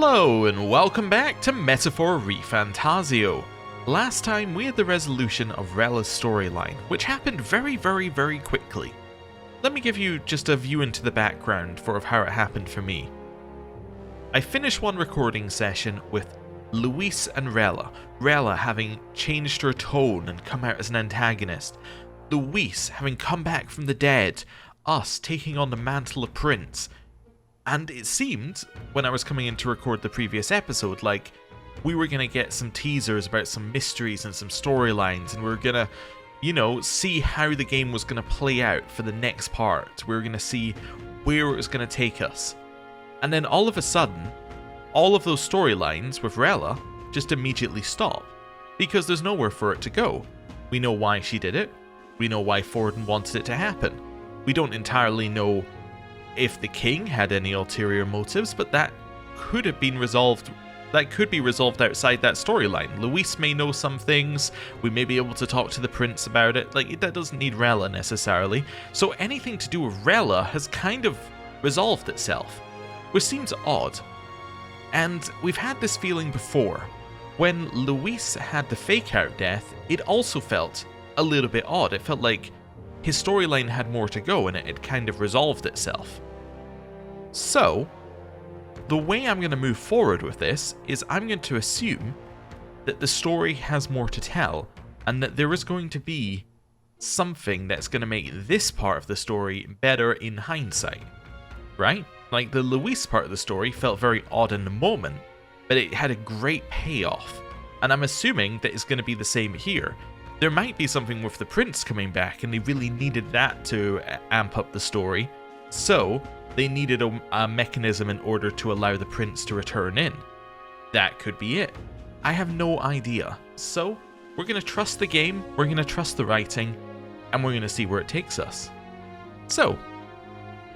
Hello and welcome back to Metaphor ReFantazio. Last time we had the resolution of Rella's storyline, which happened very quickly. Let me give you just a view into the background of how it happened for me. I finished one recording session with Luis and Rella. Rella having changed her tone and come out as an antagonist. Luis having come back from the dead. Us taking on the mantle of Prince. And it seemed, when I was coming in to record the previous episode, like we were going to get some teasers about some mysteries and some storylines, and we were going to, see how the game was going to play out for the next part. We were going to see where it was going to take us. And then all of a sudden, all of those storylines with Rella just immediately stop, because there's nowhere for it to go. We know why she did it. We know why Forden wanted it to happen. We don't entirely know if the king had any ulterior motives, but that could have been resolved. That could be resolved outside that storyline. Luis may know some things. We may be able to talk to the prince about it. That doesn't need Rella necessarily. So anything to do with Rella has kind of resolved itself, which seems odd. And we've had this feeling before. When Luis had the fake-out death, it also felt a little bit odd. It felt like his storyline had more to go and it had kind of resolved itself. So, the way I'm going to move forward with this is I'm going to assume that the story has more to tell and that there is going to be something that's going to make this part of the story better in hindsight, right? Like the Luis part of the story felt very odd in the moment, but it had a great payoff, and I'm assuming that it's going to be the same here. There might be something with the prince coming back and they really needed that to amp up the story, so they needed a mechanism in order to allow the prince to return in. That could be it. I have no idea. So, we're going to trust the game, we're going to trust the writing, and we're going to see where it takes us. So,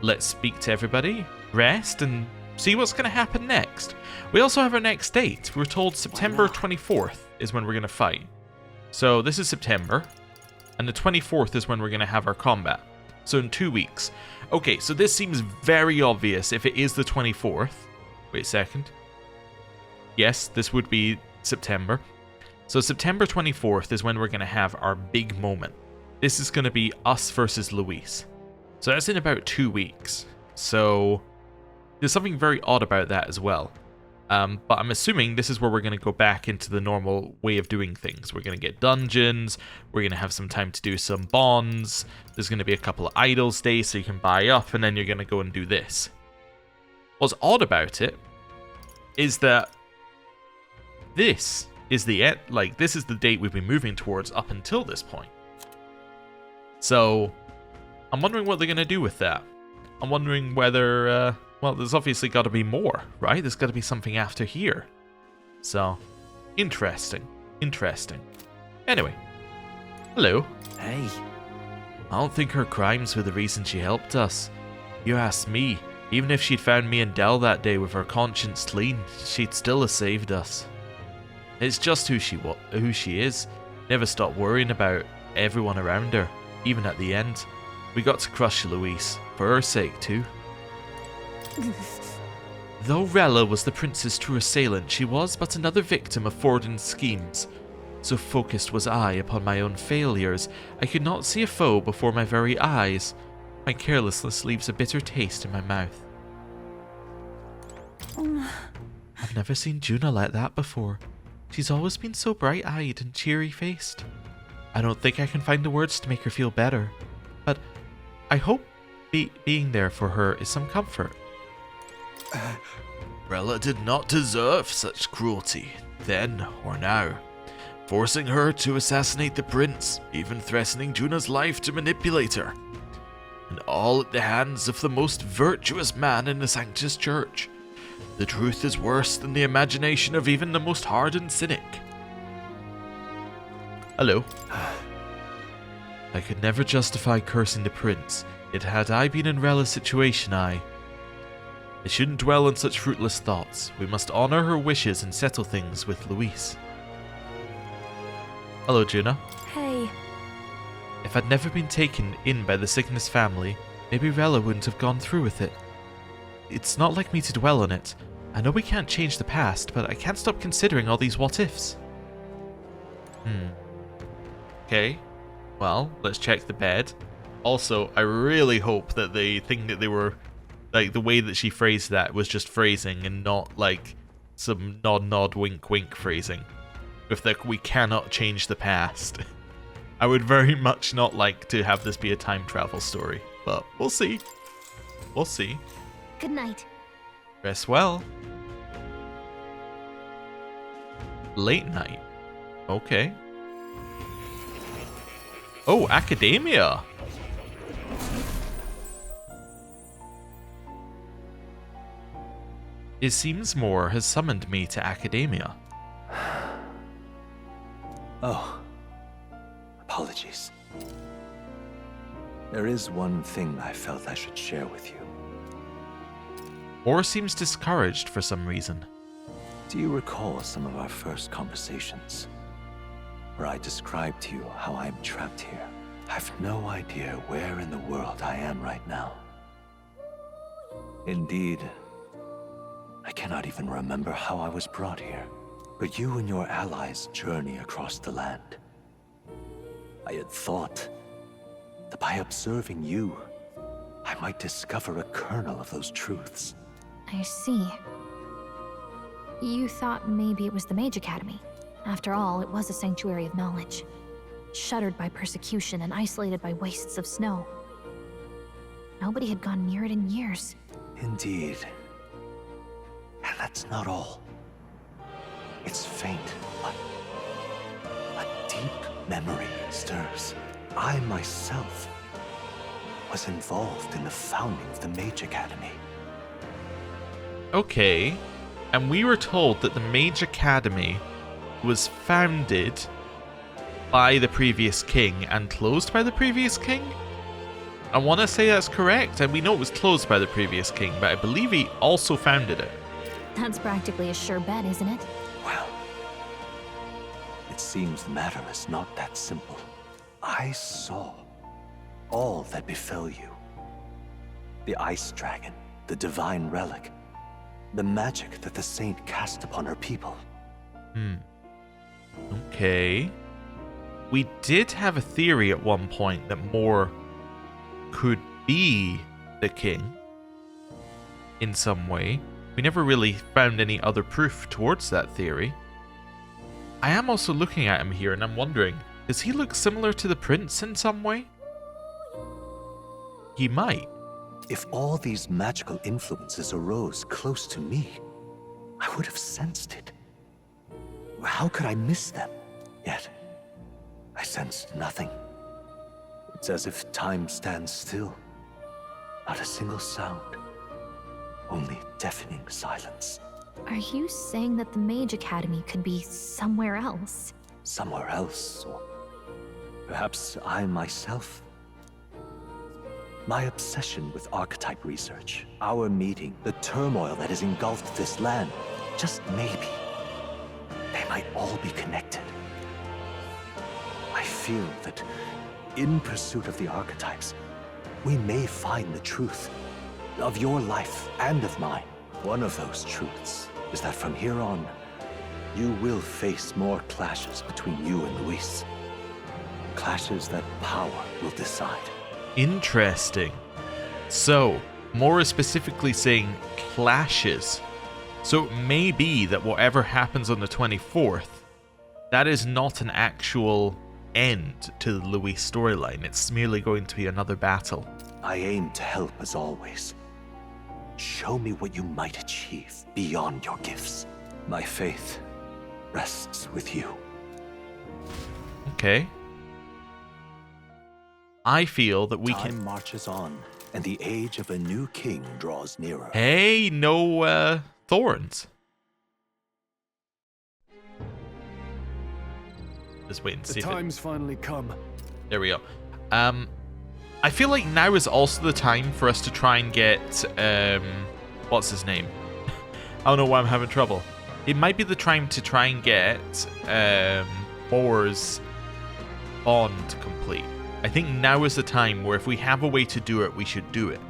let's speak to everybody, rest, and see what's going to happen next. We also have our next date. We were told September 24th is when we're going to fight. So, this is September, and the 24th is when we're going to have our combat. So in 2 weeks. Okay, so this seems very obvious if it is the 24th. Wait a second. Yes, this would be September. So September 24th is when we're going to have our big moment. This is going to be us versus Luis. So that's in about 2 weeks. So there's something very odd about that as well. But I'm assuming this is where we're going to go back into the normal way of doing things. We're going to get dungeons, we're going to have some time to do some bonds, there's going to be a couple of idols days so you can buy up, and then you're going to go and do this. What's odd about it is that this is the end, this is the date we've been moving towards up until this point. So I'm wondering what they're going to do with that. I'm wondering whether... well, there's obviously got to be more, right? There's got to be something after here. So, interesting. Anyway, hello. Hey. I don't think her crimes were the reason she helped us. You ask me, even if she'd found me and Dell that day with her conscience clean, she'd still have saved us. It's just who she is. Never stop worrying about everyone around her, even at the end. We got to crush Luis, for her sake too. Though Rella was the prince's true assailant, she was but another victim of Forden's schemes. So focused was I upon my own failures, I could not see a foe before my very eyes. My carelessness leaves a bitter taste in my mouth. I've never seen Juna like that before. She's always been so bright-eyed and cheery-faced. I don't think I can find the words to make her feel better, but I hope being there for her is some comfort. Rella did not deserve such cruelty, then or now. Forcing her to assassinate the prince, even threatening Juna's life to manipulate her. And all at the hands of the most virtuous man in the Sanctus Church. The truth is worse than the imagination of even the most hardened cynic. Hello. I could never justify cursing the prince, yet had I been in Rella's situation, I shouldn't dwell on such fruitless thoughts. We must honor her wishes and settle things with Luis. Hello, Juna. Hey. If I'd never been taken in by the Cygnus family, maybe Rella wouldn't have gone through with it. It's not like me to dwell on it, I know we can't change the past, but I can't stop considering all these what-ifs. Okay. Well, let's check the bed. Also, I really hope that the thing that they were... Like, the way that she phrased that was just phrasing and not, like, some nod, wink phrasing. With the, we cannot change the past. I would very much not like to have this be a time travel story, but we'll see. We'll see. Good night. Rest well. Late night. Okay. Oh, Akademeia. It seems Moore has summoned me to Akademeia. Oh. Apologies. There is one thing I felt I should share with you. Moore seems discouraged for some reason. Do you recall some of our first conversations? Where I described to you how I am trapped here. I've no idea where in the world I am right now. Indeed, I cannot even remember how I was brought here. But you and your allies journey across the land. I had thought that by observing you, I might discover a kernel of those truths. I see. You thought maybe it was the Mage Academy. After all, it was a sanctuary of knowledge. Shuttered by persecution and isolated by wastes of snow. Nobody had gone near it in years. Indeed. And that's not all. It's faint, but a deep memory stirs. I myself was involved in the founding of the Mage Academy. Okay. And we were told that the Mage Academy was founded by the previous king and closed by the previous king? I want to say that's correct, and we know it was closed by the previous king, but I believe he also founded it. That's practically a sure bet, isn't it? Well, it seems the matter is not that simple. I saw all that befell you. The ice dragon, the divine relic, the magic that the saint cast upon her people. Okay. We did have a theory at one point that Moore could be the king in some way. We never really found any other proof towards that theory. I am also looking at him here and I'm wondering, does he look similar to the prince in some way? He might. If all these magical influences arose close to me, I would have sensed it. How could I miss them? Yet, I sensed nothing. It's as if time stands still. Not a single sound. Only deafening silence. Are you saying that the Mage Academy could be somewhere else? Somewhere else, or perhaps I myself? My obsession with archetype research, our meeting, the turmoil that has engulfed this land, just maybe, they might all be connected. I feel that in pursuit of the archetypes, we may find the truth of your life and of mine. One of those truths is that from here on, you will face more clashes between you and Luis. Clashes that power will decide. Interesting. So, Moore is specifically saying clashes. So it may be that whatever happens on the 24th, that is not an actual end to the Luis storyline. It's merely going to be another battle. I aim to help as always. Show me what you might achieve beyond your gifts. My faith rests with you. Okay. I feel that we Time marches on, and the age of a new king draws nearer. Hey, no thorns. Just wait and see. The time's finally come. There we go. I feel like now is also the time for us to try and get what's his name? I don't know why I'm having trouble. It might be the time to try and get Moore's bond complete. I think now is the time where if we have a way to do it, we should do it.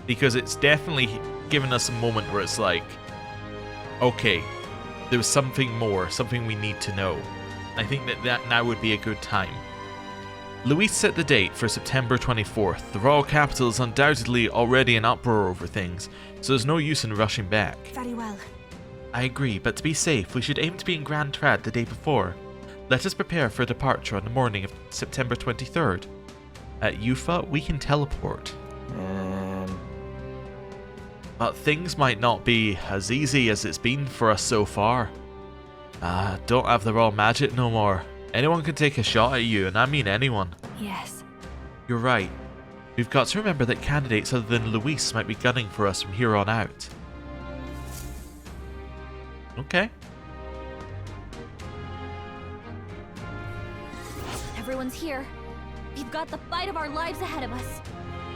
Because it's definitely given us a moment where it's like, Okay, there was something more, something we need to know. I think that now would be a good time. Luis set the date for September 24th. The royal capital is undoubtedly already in uproar over things, so there's no use in rushing back. Very well. I agree, but to be safe, we should aim to be in Grand Trad the day before. Let us prepare for departure on the morning of September 23rd. At Yufa, we can teleport. But things might not be as easy as it's been for us so far. Don't have the raw magic no more. Anyone can take a shot at you, and I mean anyone. Yes. You're right. We've got to remember that candidates other than Luis might be gunning for us from here on out. Okay. Everyone's here. We've got the fight of our lives ahead of us.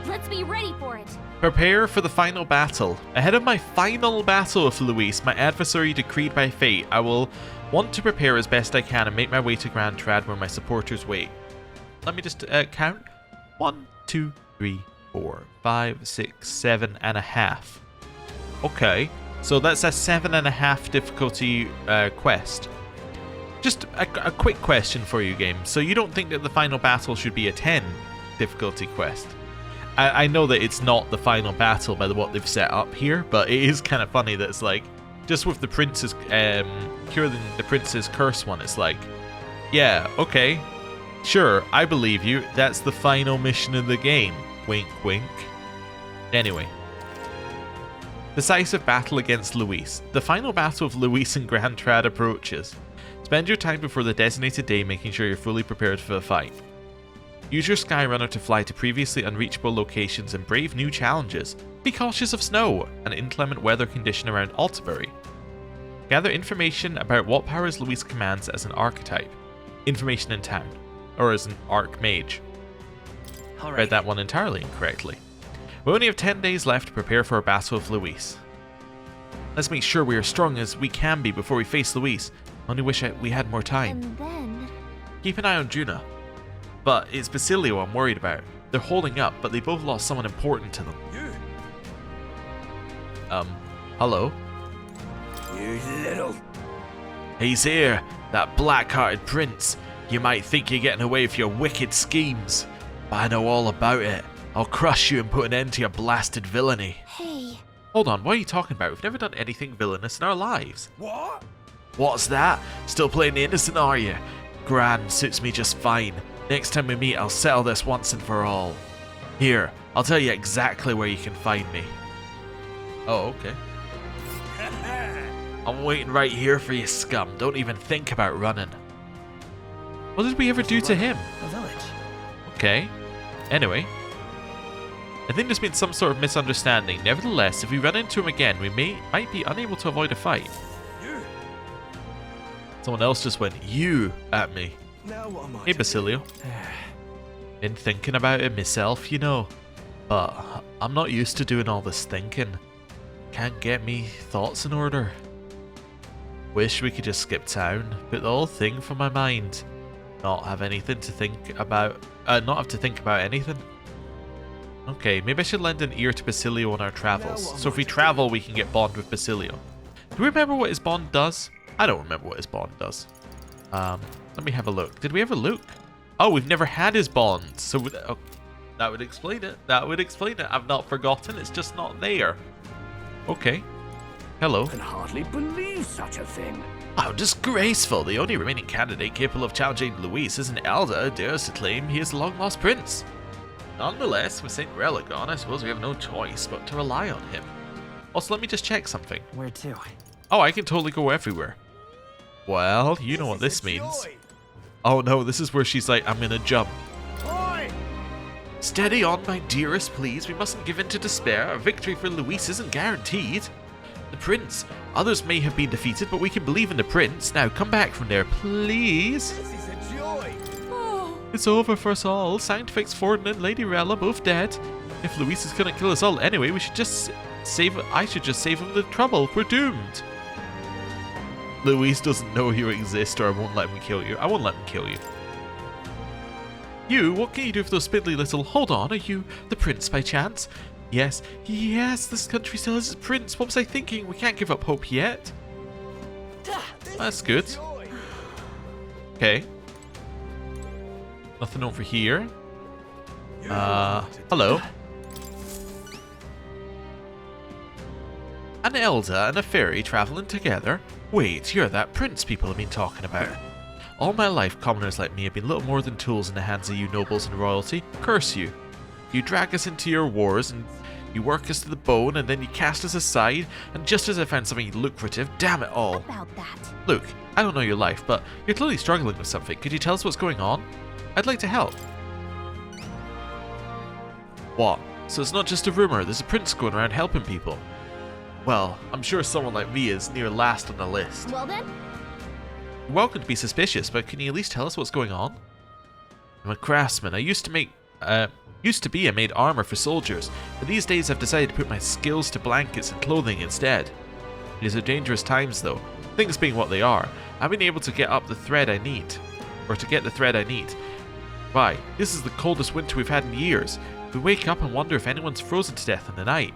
Let's be ready for it. Prepare for the final battle. Ahead of my final battle with Luis, my adversary decreed by fate, I will want to prepare as best I can and make my way to Grand Trad where my supporters wait. Let me just count. 1, 2, 3, 4, 5, 6, 7.5. Okay, so that's a 7.5 difficulty quest. Just a quick question for you, game. So you don't think that the final battle should be a 10 difficulty quest? I know that it's not the final battle by what they've set up here, but it is kind of funny that it's like, just with the prince's, curing the prince's curse one, it's like, yeah, okay, sure, I believe you, that's the final mission of the game, wink wink. Anyway, decisive battle against Luis. The final battle of Luis and Grand Trad approaches. Spend your time before the designated day making sure you're fully prepared for the fight. Use your Skyrunner to fly to previously unreachable locations and brave new challenges. Be cautious of snow and inclement weather condition around Altabury. Gather information about what powers Luis commands as an Archetype. Information in town. Or as an Archmage. Read that one entirely incorrectly. We only have 10 days left to prepare for our battle with Luis. Let's make sure we are strong as we can be before we face Luis. Only wish we had more time. And then... Keep an eye on Juna. But it's Basilio I'm worried about. They're holding up, but they both lost someone important to them. Hello? You little... He's here, that black-hearted prince. You might think you're getting away with your wicked schemes, but I know all about it. I'll crush you and put an end to your blasted villainy. Hey. Hold on, what are you talking about? We've never done anything villainous in our lives. What? What's that? Still playing the innocent, are you? Grand, suits me just fine. Next time we meet, I'll settle this once and for all. Here, I'll tell you exactly where you can find me. Oh, okay. I'm waiting right here for you, scum. Don't even think about running. What did we ever do to him? A village. Okay. Anyway. I think there's been some sort of misunderstanding. Nevertheless, if we run into him again, we might be unable to avoid a fight. You. Someone else just went, you, at me. Now what am I Hey, to Basilio. do? Been thinking about it myself, you know. But I'm not used to doing all this thinking. Can't get me thoughts in order. Wish we could just skip town, put the whole thing from my mind. Not have anything to think about. Not have to think about anything. Okay, maybe I should lend an ear to Basilio on our travels. So if we travel, we can get bond with Basilio. Do we remember what his bond does? I don't remember what his bond does. Let me have a look. Did we ever look? Oh, we've never had his bond. So that would explain it. That would explain it. I've not forgotten. It's just not there. Okay. Hello. I can hardly believe such a thing. How disgraceful. The only remaining candidate capable of challenging Luis is an elder who dares to claim he is the long-lost prince. Nonetheless, with St. Relic on, I suppose we have no choice but to rely on him. Also, let me just check something. Where to? Oh, I can totally go everywhere. Well, you know what this means. Oh no, this is where she's like, I'm gonna jump. Oi! Steady on, my dearest, please. We mustn't give in to despair. A victory for Luis isn't guaranteed. The prince. Others may have been defeated, but we can believe in the prince. Now, come back from there, please. This is a joy. It's over for us all. Scientifics Forden and Lady Rella both dead. If Luis is gonna kill us all anyway, we should just save. I should just save him the trouble. We're doomed. Luis doesn't know you exist, or I won't let him kill you. I won't let him kill you. You, what can you do for those spindly little... Hold on, are you the prince by chance? Yes, this country still has its prince. What was I thinking? We can't give up hope yet. That's good. Okay. Nothing over here. Hello. An elder and a fairy traveling together? Wait, you're that prince people have been talking about. All my life, commoners like me have been little more than tools in the hands of you nobles and royalty. Curse you. You drag us into your wars, and you work us to the bone, and then you cast us aside, and just as I found something lucrative, damn it all. About that. Look, I don't know your life, but you're clearly struggling with something. Could you tell us what's going on? I'd like to help. What? So it's not just a rumor, there's a prince going around helping people. Well, I'm sure someone like me is near last on the list. Well then? You're welcome to be suspicious, but can you at least tell us what's going on? I'm a craftsman. I used to be a made armor for soldiers, but these days I've decided to put my skills to blankets and clothing instead. These are dangerous times though. Things being what they are, I've been able to get up the thread I need. Or to get the thread I need. Why, this is the coldest winter we've had in years. We wake up and wonder if anyone's frozen to death in the night.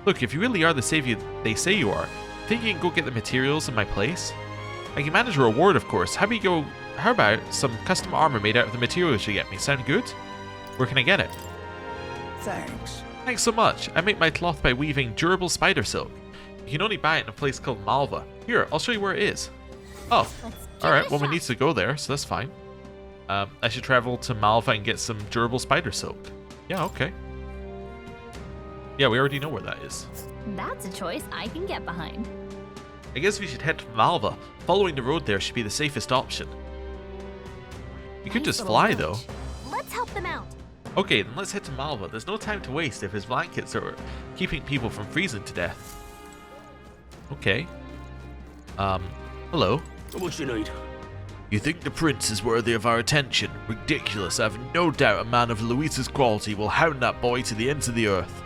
Look, if you really are the savior they say you are, think you can go get the materials in my place? I can manage a reward, of course. How about some custom armor made out of the materials you get me? Sound good? Where can I get it? Thanks. Thanks so much. I make my cloth by weaving durable spider silk. You can only buy it in a place called Malva. Here, I'll show you where it is. Oh, alright, well we need to go there, so that's fine. I should travel to Malva and get some durable spider silk. Yeah, okay. Yeah, we already know where that is. That's a choice I can get behind. I guess we should head to Malva. Following the road there should be the safest option. You could just fly though. Let's help them out. Okay, then let's head to Malva. There's no time to waste if his blankets are keeping people from freezing to death. Okay. Hello. What you need? You think the prince is worthy of our attention? Ridiculous. I have no doubt a man of Luis's quality will hound that boy to the ends of the earth.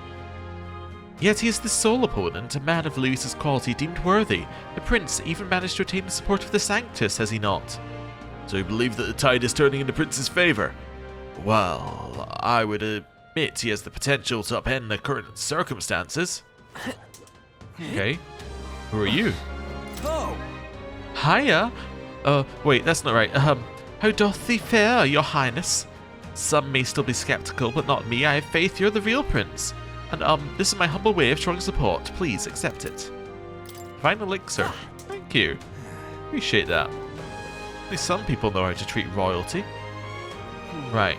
Yet he is the sole opponent a man of Luis's quality deemed worthy. The prince even managed to attain the support of the Sanctus, has he not? So you believe that the tide is turning in the prince's favour? Well, I would admit he has the potential to upend the current circumstances. Okay. Who are you? Oh! Hiya! Wait, that's not right. How doth thee fare, your highness? Some may still be skeptical, but not me. I have faith you're the real prince. And, this is my humble way of showing support. Please, accept it. Divine elixir. Thank you. Appreciate that. Only some people know how to treat royalty. Right.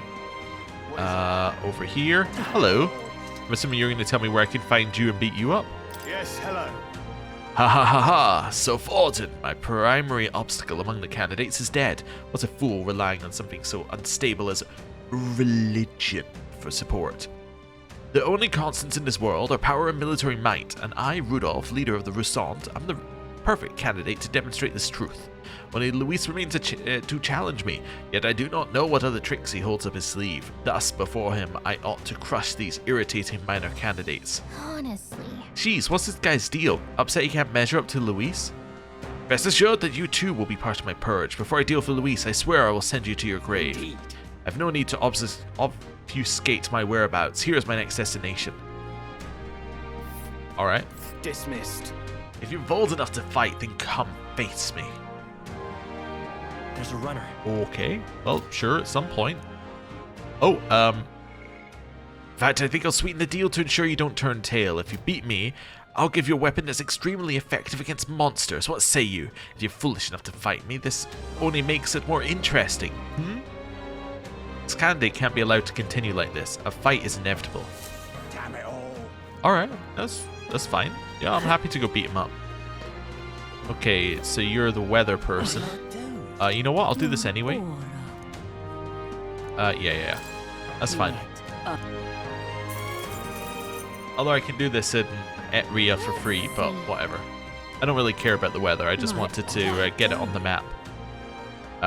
Over here. Hello. I'm assuming you're going to tell me where I can find you and beat you up? Yes, hello. Ha ha ha ha! So Fortin, my primary obstacle among the candidates is dead. What a fool relying on something so unstable as religion for support. The only constants in this world are power and military might, and I, Rudolph, leader of the Roussant, am the perfect candidate to demonstrate this truth. Only Luis remains to challenge me, yet I do not know what other tricks he holds up his sleeve. Thus, before him, I ought to crush these irritating minor candidates. Honestly. Jeez, what's this guy's deal? Upset he can't measure up to Luis? Rest assured that you too will be part of my purge. Before I deal with Luis, I swear I will send you to your grave. Indeed. I've no need to obfuscate my whereabouts. Here is my next destination. Alright. Dismissed. If you're bold enough to fight, then come face me. There's a runner. Okay. Well, sure, at some point. Oh, in fact, I think I'll sweeten the deal to ensure you don't turn tail. If you beat me, I'll give you a weapon that's extremely effective against monsters. What say you? If you're foolish enough to fight me, this only makes it more interesting. This candidate can't be allowed to continue like this. A fight is inevitable. Damn it all. Alright, that's fine. Yeah, I'm happy to go beat him up. Okay, so you're the weather person. You know what? I'll do this anyway. Yeah. That's fine. Although I can do this in Eht Ria for free, but whatever. I don't really care about the weather. I just wanted to get it on the map.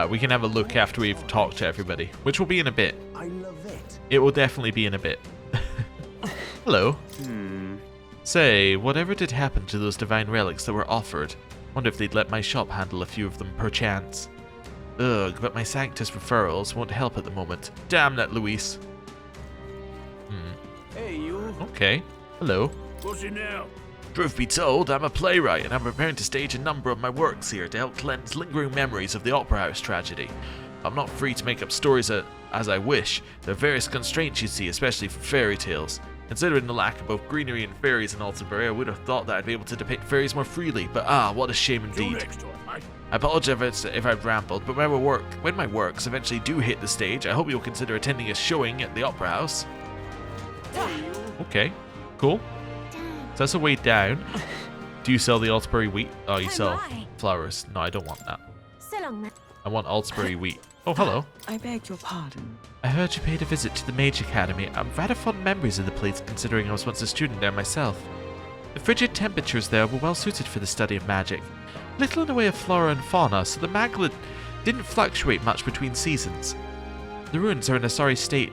We can have a look after we've talked to everybody, which will be in a bit. I love it. It will definitely be in a bit. Hello. Say, whatever did happen to those divine relics that were offered? Wonder if they'd let my shop handle a few of them perchance. Ugh, but my Sanctus referrals won't help at the moment. Damn that, Luis. Hey, you. Okay. Hello. What's it now? Truth be told, I'm a playwright and I'm preparing to stage a number of my works here to help cleanse lingering memories of the Opera House tragedy. I'm not free to make up stories as I wish. There are various constraints, you see, especially for fairy tales. Considering the lack of both greenery and fairies in Altabury, I would have thought that I'd be able to depict fairies more freely, but what a shame indeed. I apologize if I've rambled, but when my works eventually do hit the stage, I hope you'll consider attending a showing at the Opera House. Okay, cool. So that's a way down. Do you sell the Altabury wheat? Oh, you sell flowers. No, I don't want that. I want Altabury wheat. Oh, hello. I beg your pardon. I heard you paid a visit to the Mage Academy. I've rather fond memories of the place, considering I was once a student there myself. The frigid temperatures there were well suited for the study of magic. Little in the way of flora and fauna, so the magla didn't fluctuate much between seasons. The ruins are in a sorry state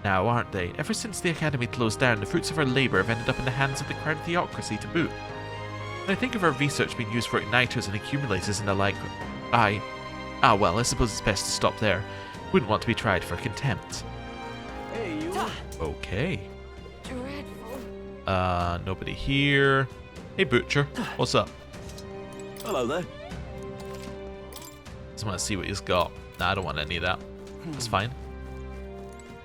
now, aren't they? Ever since the Academy closed down, the fruits of our labour have ended up in the hands of the crown theocracy to boot. When I think of our research being used for igniters and accumulators and the like, well, I suppose it's best to stop there. Wouldn't want to be tried for contempt. Hey, you. Okay. Dreadful. Nobody here. Hey, Butcher. What's up? Hello there. Just want to see what he's got. Nah, I don't want any of that. That's fine.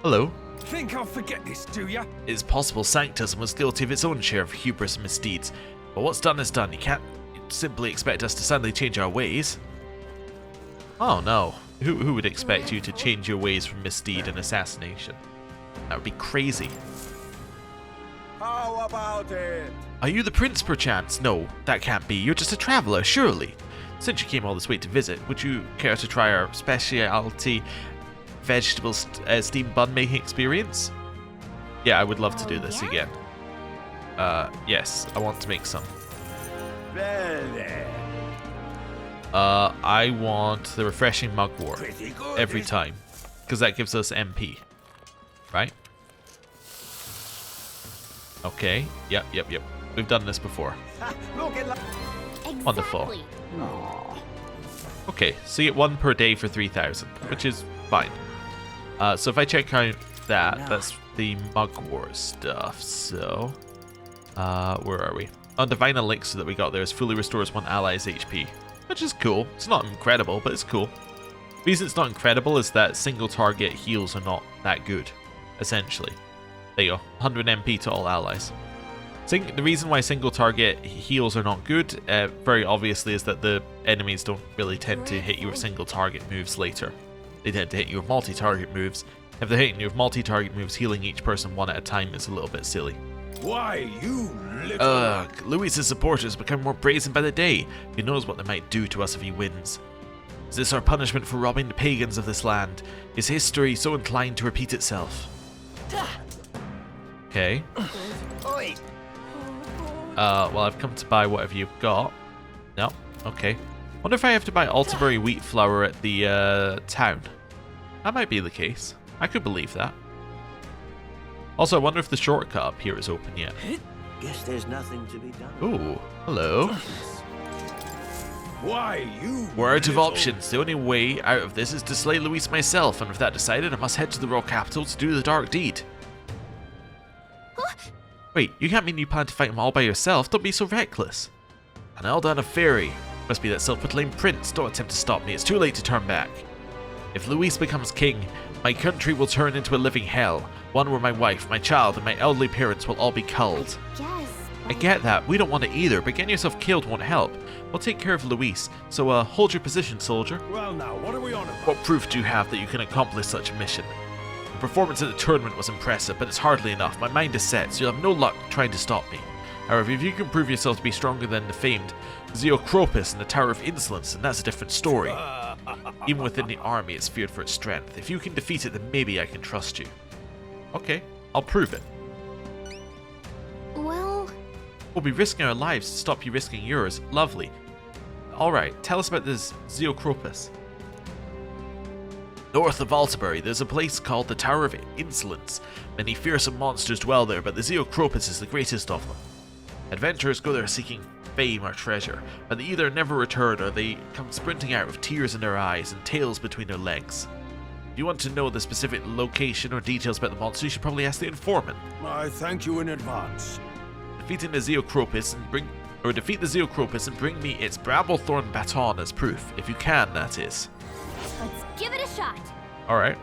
Hello. Think I'll forget this, do ya? It's possible Sanctism was guilty of its own share of hubris and misdeeds. But what's done is done. You can't simply expect us to suddenly change our ways. Oh no. Who would expect you to change your ways from misdeed and assassination? That would be crazy. How about it? Are you the prince, perchance? No, that can't be. You're just a traveller, surely. Since you came all this way to visit, would you care to try our specialty vegetable steamed bun making experience? Yeah, I would love to do this again. Yes, I want to make some. Well then. I want the refreshing mugwort Pretty good. every time, because that gives us MP, right? Okay, yep. We've done this before. Looking like. Wonderful. Okay, so you get one per day for 3,000, which is fine. So if I check out that's the mugwort stuff. So, where are we? On Divine Elixir that we got there is fully restores one ally's HP, which is cool. It's not incredible, but it's cool. The reason it's not incredible is that single target heals are not that good, essentially. There you go, 100 MP to all allies. The reason why single target heals are not good, very obviously, is that the enemies don't really tend to hit you with single target moves later. They tend to hit you with multi-target moves. If they're hitting you with multi-target moves, healing each person one at a time is a little bit silly. Why, you little. Ugh, Louis's supporters become more brazen by the day. Who knows what they might do to us if he wins? Is this our punishment for robbing the pagans of this land? Is history so inclined to repeat itself? Okay. Oi. Well, I've come to buy whatever you've got. No, okay. Wonder if I have to buy Altabury wheat flour at the town. That might be the case. I could believe that. Also, I wonder if the shortcut up here is open yet. Guess there's nothing to be done. Ooh, hello. Why, you. We're out of little. options. The only way out of this is to slay Luis myself, and with that decided, I must head to the royal capital to do the dark deed. Wait, you can't mean you plan to fight him all by yourself? Don't be so reckless. An Eldan of Fairy. Must be that self-proclaimed prince. Don't attempt to stop me. It's too late to turn back. If Luis becomes king, my country will turn into a living hell. One where my wife, my child, and my elderly parents will all be culled. I get that. We don't want it either, but getting yourself killed won't help. We'll take care of Luis. So, hold your position, soldier. Well, now, what are we on about? What proof do you have that you can accomplish such a mission? The performance at the tournament was impressive, but it's hardly enough. My mind is set, so you'll have no luck trying to stop me. However, if you can prove yourself to be stronger than the famed Zeocropus in the Tower of Insolence, then that's a different story. Even within the army, it's feared for its strength. If you can defeat it, then maybe I can trust you. Okay, I'll prove it. Well, We'll be risking our lives to stop you risking yours. Lovely. Alright, tell us about this Zeocropus. North of Altabury, there's a place called the Tower of Insolence. Many fearsome monsters dwell there, but the Zeocropus is the greatest of them. Adventurers go there seeking fame or treasure, but they either never return or they come sprinting out with tears in their eyes and tails between their legs. If you want to know the specific location or details about the monster, you should probably ask the informant. I thank you in advance. The defeat the Zeocropus and bring me its Bramblethorn baton as proof. If you can, that is. Let's give it a shot. Alright.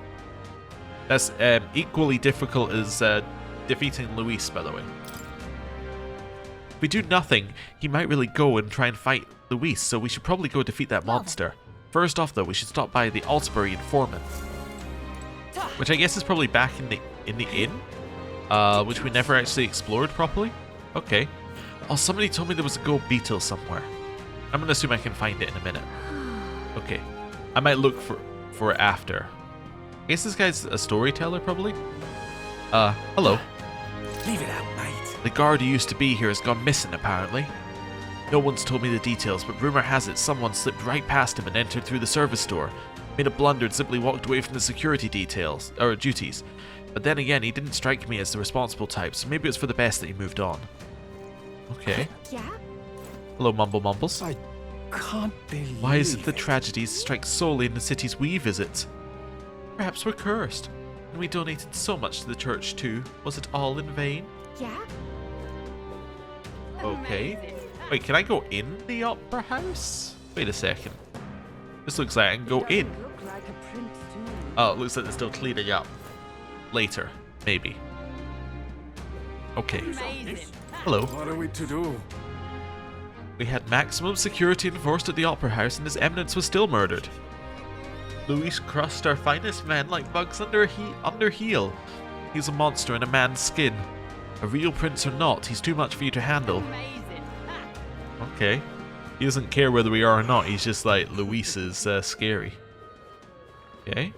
That's equally difficult as defeating Luis, by the way. If we do nothing, he might really go and try and fight Luis, so we should probably go defeat that monster. First off, though, we should stop by the Altabury informant, which I guess is probably back in the inn, which we never actually explored properly. Okay. Oh, somebody told me there was a gold beetle somewhere. I'm gonna assume I can find it in a minute. Okay. I might look for it after. I guess this guy's a storyteller, probably. Hello. Leave it out, mate. The guard who used to be here has gone missing, apparently. No one's told me the details, but rumor has it someone slipped right past him and entered through the service door, made a blunder and simply walked away from the security duties. But then again, he didn't strike me as the responsible type, so maybe it's for the best that he moved on. Okay. Yeah? Hello, Mumble Mumbles. I can't believe Why is it that tragedies strike solely in the cities we visit? Perhaps we're cursed, and we donated so much to the church too. Was it all in vain? Yeah? Okay. Wait, can I go in the opera house? Wait a second. This looks like I can go in. Oh, it looks like they're still cleaning up. Later, maybe. Okay. Hello. What are we to do? We had maximum security enforced at the opera house, and His Eminence was still murdered. Luis crushed our finest men like bugs under heel. He's a monster in a man's skin. A real prince or not, he's too much for you to handle. Okay. He doesn't care whether we are or not, he's just like, Luis is scary. Okay.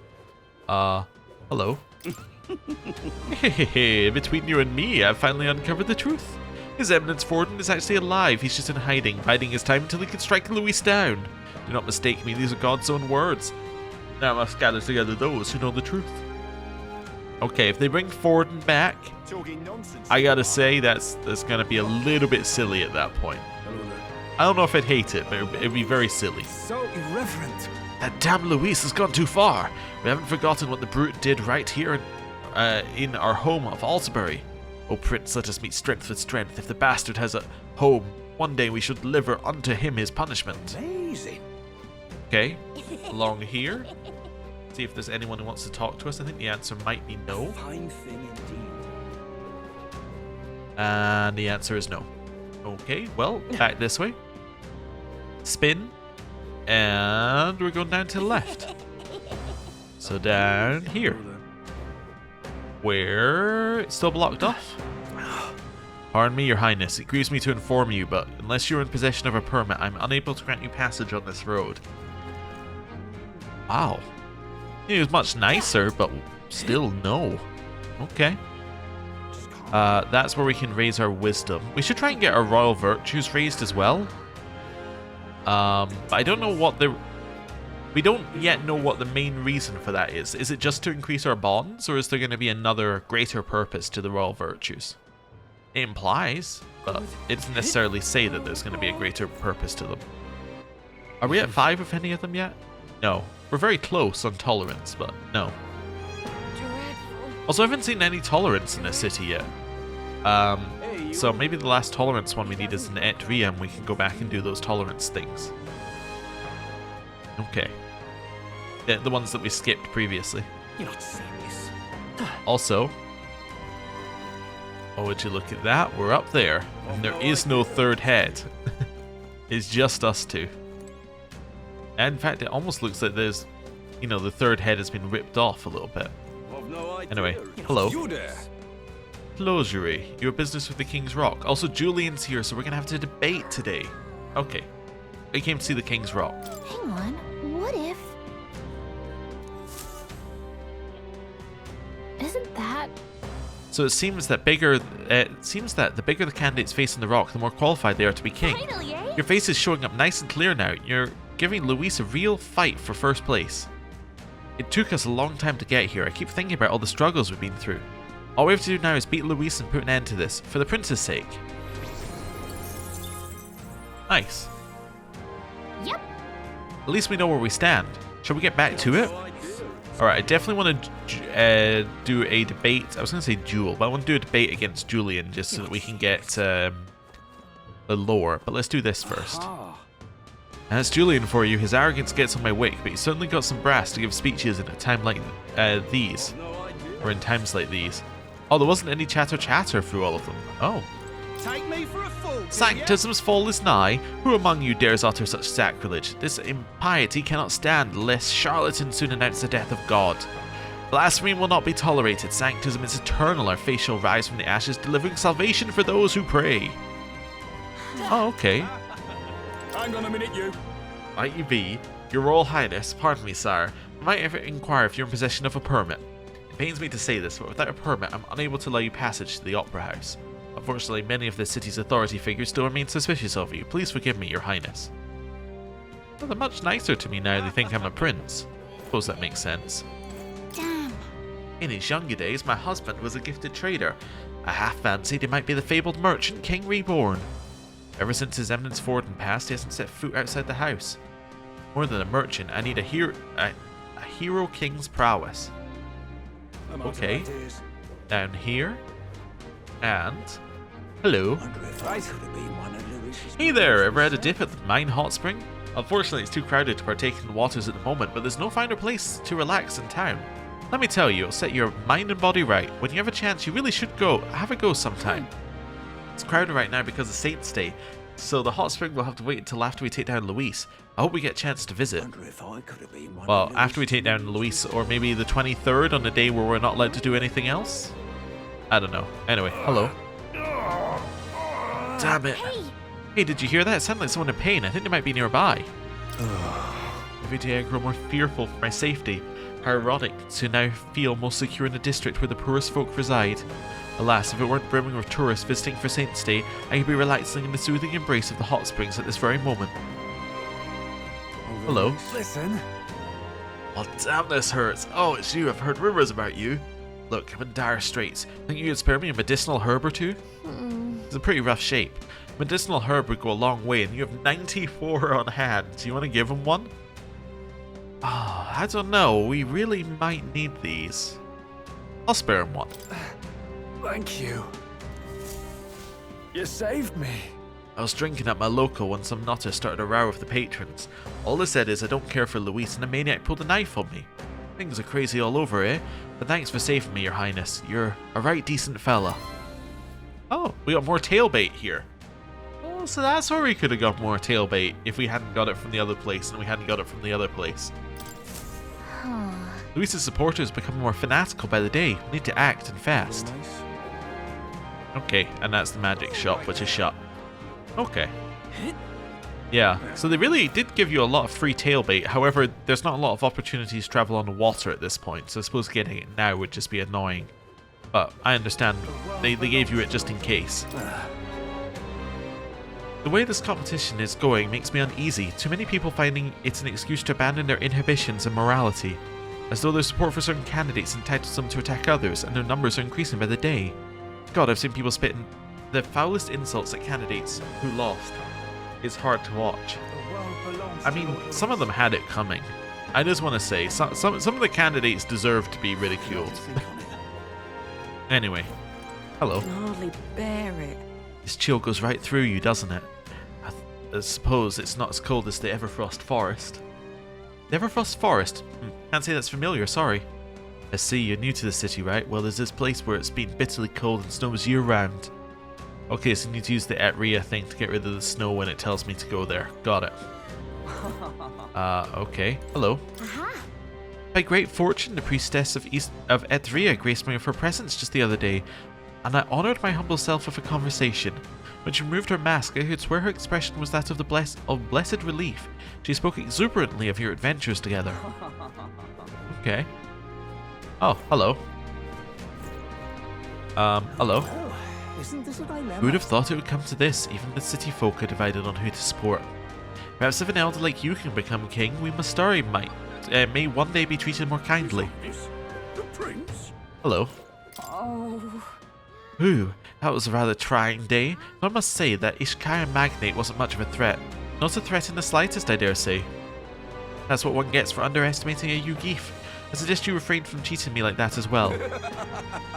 Hello. Hey, between you and me, I've finally uncovered the truth. His Eminence Forden is actually alive, he's just in hiding, biding his time until he can strike Luis down. Do not mistake me, these are God's own words. Now I must gather together those who know the truth. Okay, if they bring Forden back, I gotta say that's gonna be a little bit silly at that point. I don't know if I'd hate it, but it'd be very silly. So irreverent. That damn Luis has gone too far. We haven't forgotten what the brute did right here in our home of Altabury. Oh Prince, let us meet strength with strength. If the bastard has a home, one day we should deliver unto him his punishment. Amazing. Okay, along here. See if there's anyone who wants to talk to us. I think the answer might be no. Fine thing indeed. And the answer is no. Okay, well, back this way. Spin. And we're going down to the left. So down here. Where it's still blocked off. Pardon me, Your Highness. It grieves me to inform you, but unless you're in possession of a permit, I'm unable to grant you passage on this road. Wow. It was much nicer, but still no. Okay. That's where we can raise our wisdom. We should try and get our royal virtues raised as well. But I don't know what we don't yet know what the main reason for that is. Is it just to increase our bonds, or is there going to be another greater purpose to the royal virtues? It implies, but it doesn't necessarily say that there's going to be a greater purpose to them. Are we at 5 of any of them yet? No. We're very close on tolerance, but no. Also, I haven't seen any tolerance in this city yet. So maybe the last tolerance one we need is in Eht Ria, and we can go back and do those tolerance things. Okay. The ones that we skipped previously. You're not serious. Also, oh, would you look at that? We're up there, and there is no third head. It's just us two. And in fact, it almost looks like there's, you know, the third head has been ripped off a little bit. Anyway, hello. You there? Closery, your business with the King's Rock. Also, Julian's here, so we're gonna have to debate today. Okay. We came to see the King's Rock. Hang on, what if... Isn't that... So it seems that the bigger the candidates face on the rock, the more qualified they are to be king. Finally, eh? Your face is showing up nice and clear now. You're giving Luis a real fight for first place. It took us a long time to get here. I keep thinking about all the struggles we've been through. All we have to do now is beat Luis and put an end to this, for the prince's sake. Nice. Yep. At least we know where we stand. Shall we get back to it? Alright, I definitely want to do a debate. I was going to say duel, but I want to do a debate against Julian just so that we can get the lore. But let's do this first. And that's Julian for you. His arrogance gets on my wick, but he's certainly got some brass to give speeches in a time like these. Or in times like these. Oh, there wasn't any chatter through all of them. Oh. Take me for a fool. Sanctism's fall is nigh. Who among you dares utter such sacrilege? This impiety cannot stand, lest charlatans soon announce the death of God. Blasphemy will not be tolerated. Sanctism is eternal. Our faith shall rise from the ashes, delivering salvation for those who pray. Oh, okay. Hang on a minute, you. Might you be? Your Royal Highness, pardon me, sire. I might ever inquire if you're in possession of a permit. It pains me to say this, but without a permit, I'm unable to allow you passage to the Opera House. Unfortunately, many of the city's authority figures still remain suspicious of you. Please forgive me, your highness. Well, they're much nicer to me now they think I'm a prince. Suppose that makes sense. Damn. In his younger days, my husband was a gifted trader. I half fancied he might be the fabled merchant King Reborn. Ever since his eminence Forden passed, he hasn't set foot outside the house. More than a merchant, I need a hero king's prowess. Okay. Down here. And... hello. Hey there, ever had a dip at the mine hot spring? Unfortunately, it's too crowded to partake in the waters at the moment, but there's no finer place to relax in town. Let me tell you, it'll set your mind and body right. When you have a chance, you really should go. Have a go sometime. It's crowded right now because of Saint's Day, so the hot spring will have to wait until after we take down Luis. I hope we get a chance to visit. Well, after we take down Luis, or maybe the 23rd on the day where we're not allowed to do anything else? I don't know. Anyway, hello. Damn it. Hey, did you hear that? It sounded like someone in pain. I think they might be nearby. Every day I grow more fearful for my safety. How ironic to now feel most secure in a district where the poorest folk reside. Alas, if it weren't brimming with tourists visiting for Saint's Day, I could be relaxing in the soothing embrace of the hot springs at this very moment. Hello. Listen. Oh, damn, this hurts. Oh, it's you. I've heard rumors about you. Look, I'm in dire straits. Think you could spare me a medicinal herb or two? It's a pretty rough shape. Medicinal herb would go a long way, and you have 94 on hand. Do you want to give him one? Oh, I don't know. We really might need these. I'll spare him one. Thank you. You saved me. I was drinking at my local when some nutter started a row with the patrons. All they said is I don't care for Luis and a maniac pulled a knife on me. Things are crazy all over, eh? But thanks for saving me, your highness. You're a right decent fella. Oh, we got more tailbait here. Oh, so that's where we could have got more tailbait if we hadn't got it from the other place and we hadn't got it from the other place. Luis's supporters become more fanatical by the day. We need to act and fast. Okay, and that's the magic shop, which is shut. Okay. Yeah, so they really did give you a lot of free tailbait. However, there's not a lot of opportunities to travel on the water at this point, so I suppose getting it now would just be annoying. But I understand they gave you it just in case. The way this competition is going makes me uneasy. Too many people finding it's an excuse to abandon their inhibitions and morality. As though their support for certain candidates entitles them to attack others, and their numbers are increasing by the day. God, I've seen people spitting the foulest insults at candidates who lost. It's hard to watch. I mean, some of them had it coming. I just want to say, some of the candidates deserve to be ridiculed. Anyway, hello. I can hardly bear it. This chill goes right through you, doesn't it? I suppose it's not as cold as the Everfrost Forest. The Everfrost Forest? Can't say that's familiar, sorry. I see, you're new to the city, right? Well, there's this place where it's been bitterly cold and snows year-round. Okay, so I need to use the Eht Ria thing to get rid of the snow when it tells me to go there. Got it. Okay. Hello. By great fortune, the priestess of Eht Ria graced me with her presence just the other day, and I honoured my humble self with a conversation. When she removed her mask, I could swear her expression was that of blessed relief. She spoke exuberantly of your adventures together. Okay. Oh, hello. Hello. Who would have thought it would come to this? Even the city folk are divided on who to support. Perhaps if an elder like you can become king, we Mustari may one day be treated more kindly. The prince? Hello. Oh. Ooh, that was a rather trying day. But I must say that Ishkaya Magnate wasn't much of a threat. Not a threat in the slightest, I dare say. That's what one gets for underestimating a Yugif. I suggest you refrain from cheating me like that as well.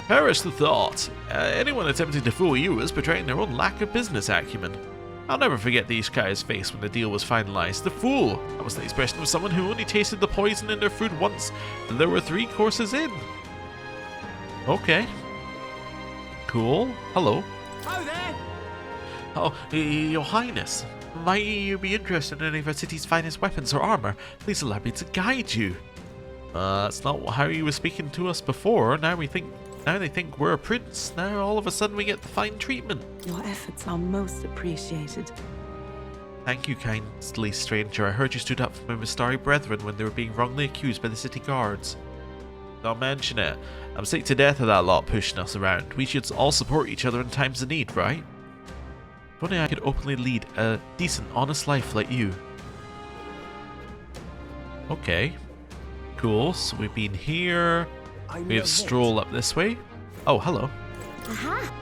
Perish the thought. Anyone attempting to fool you is betraying their own lack of business acumen. I'll never forget the Ishikaya's face when the deal was finalized. The fool! That was the expression of someone who only tasted the poison in their food once, and there were 3 courses in. Okay. Cool. Hello. Oh there! Oh, Your Highness. Might you be interested in any of our city's finest weapons or armor? Please allow me to guide you. That's not how you were speaking to us before. Now they think we're a prince. Now all of a sudden we get the fine treatment. Your efforts are most appreciated. Thank you kindly, stranger. I heard you stood up for my Mistari brethren when they were being wrongly accused by the city guards. Don't mention it. I'm sick to death of that lot pushing us around. We should all support each other in times of need, right? If only I could openly lead a decent, honest life like you. Okay. Cool, so we've been here. We have stroll up this way. Oh, hello. Aha!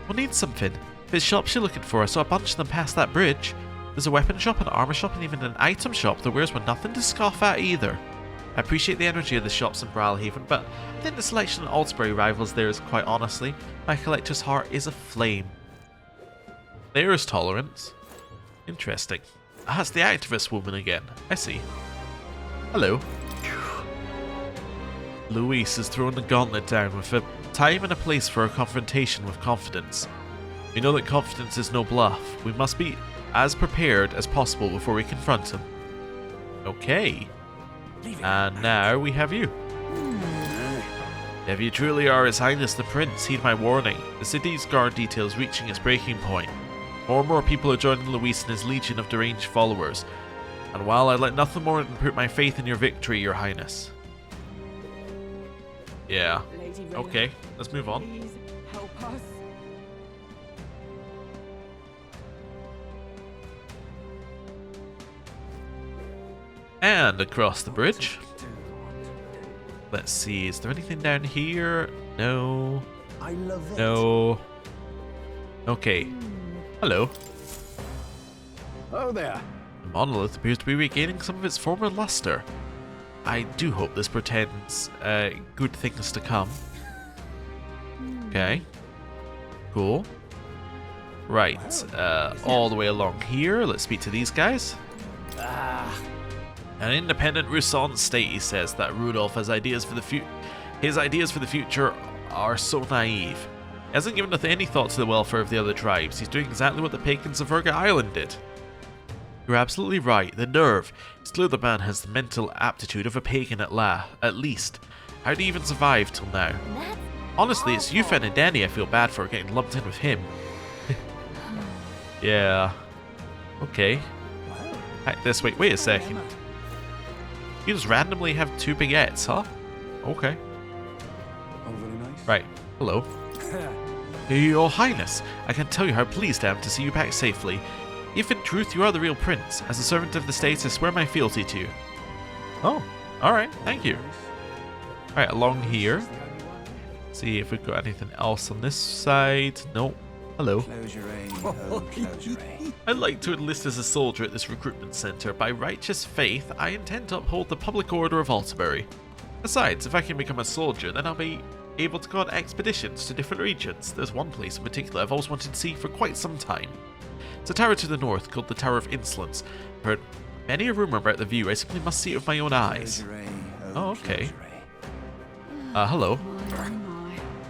We'll need something. If it's shops you're looking for, I saw a bunch of them past that bridge. There's a weapon shop, an armor shop, and even an item shop. The wares were nothing to scoff at either. I appreciate the energy of the shops in Brawlhaven, but I think the selection of Altabury rivals there is quite honestly. My collector's heart is aflame. There's tolerance. Interesting. Ah, it's the activist woman again. I see. Hello. Louise has thrown the gauntlet down with a time and a place for a confrontation with confidence. We know that confidence is no bluff. We must be as prepared as possible before we confront him. Okay. And now we have you. If you truly are His Highness the Prince, heed my warning. The city's guard detail is reaching its breaking point. More and more people are joining Luis and his legion of deranged followers. And while I'd like nothing more than put my faith in your victory, Your Highness. Yeah. Okay, let's move on. Please help us. And across the bridge. Let's see, is there anything down here? No. I love it. No. Okay. Hello. Oh there. The monolith appears to be regaining some of its former luster. I do hope this portends good things to come. Okay. Cool. Right. All the way along here. Let's speak to these guys. An independent Roussan state, he says, that Rudolph has ideas for the his ideas for the future are so naive. He hasn't given any thought to the welfare of the other tribes. He's doing exactly what the pagans of Virga Island did. You're absolutely right. The nerve. It's clear the man has the mental aptitude of a pagan at least. How'd he even survive till now? Honestly, it's Yufen and Danny I feel bad for getting lumped in with him. Yeah. Okay. Back this way. Wait a second. You just randomly have 2 baguettes, huh? Okay. Oh, very nice. Right. Hello. Your Highness, I can tell you how pleased I am to see you back safely. If in truth you are the real prince, as a servant of the state I swear my fealty to you. Oh, alright, thank you. Alright, along here. See if we've got anything else on this side. Nope. Hello. Close your aim, oh, close your aim. I'd like to enlist as a soldier at this recruitment center. By righteous faith, I intend to uphold the public order of Altabury. Besides, if I can become a soldier, then I'll be able to go on expeditions to different regions. There's one place in particular I've always wanted to see for quite some time. It's a tower to the north called the Tower of Insolence. I've heard many a rumor about the view. I simply must see it with my own eyes. Oh, okay. Hello.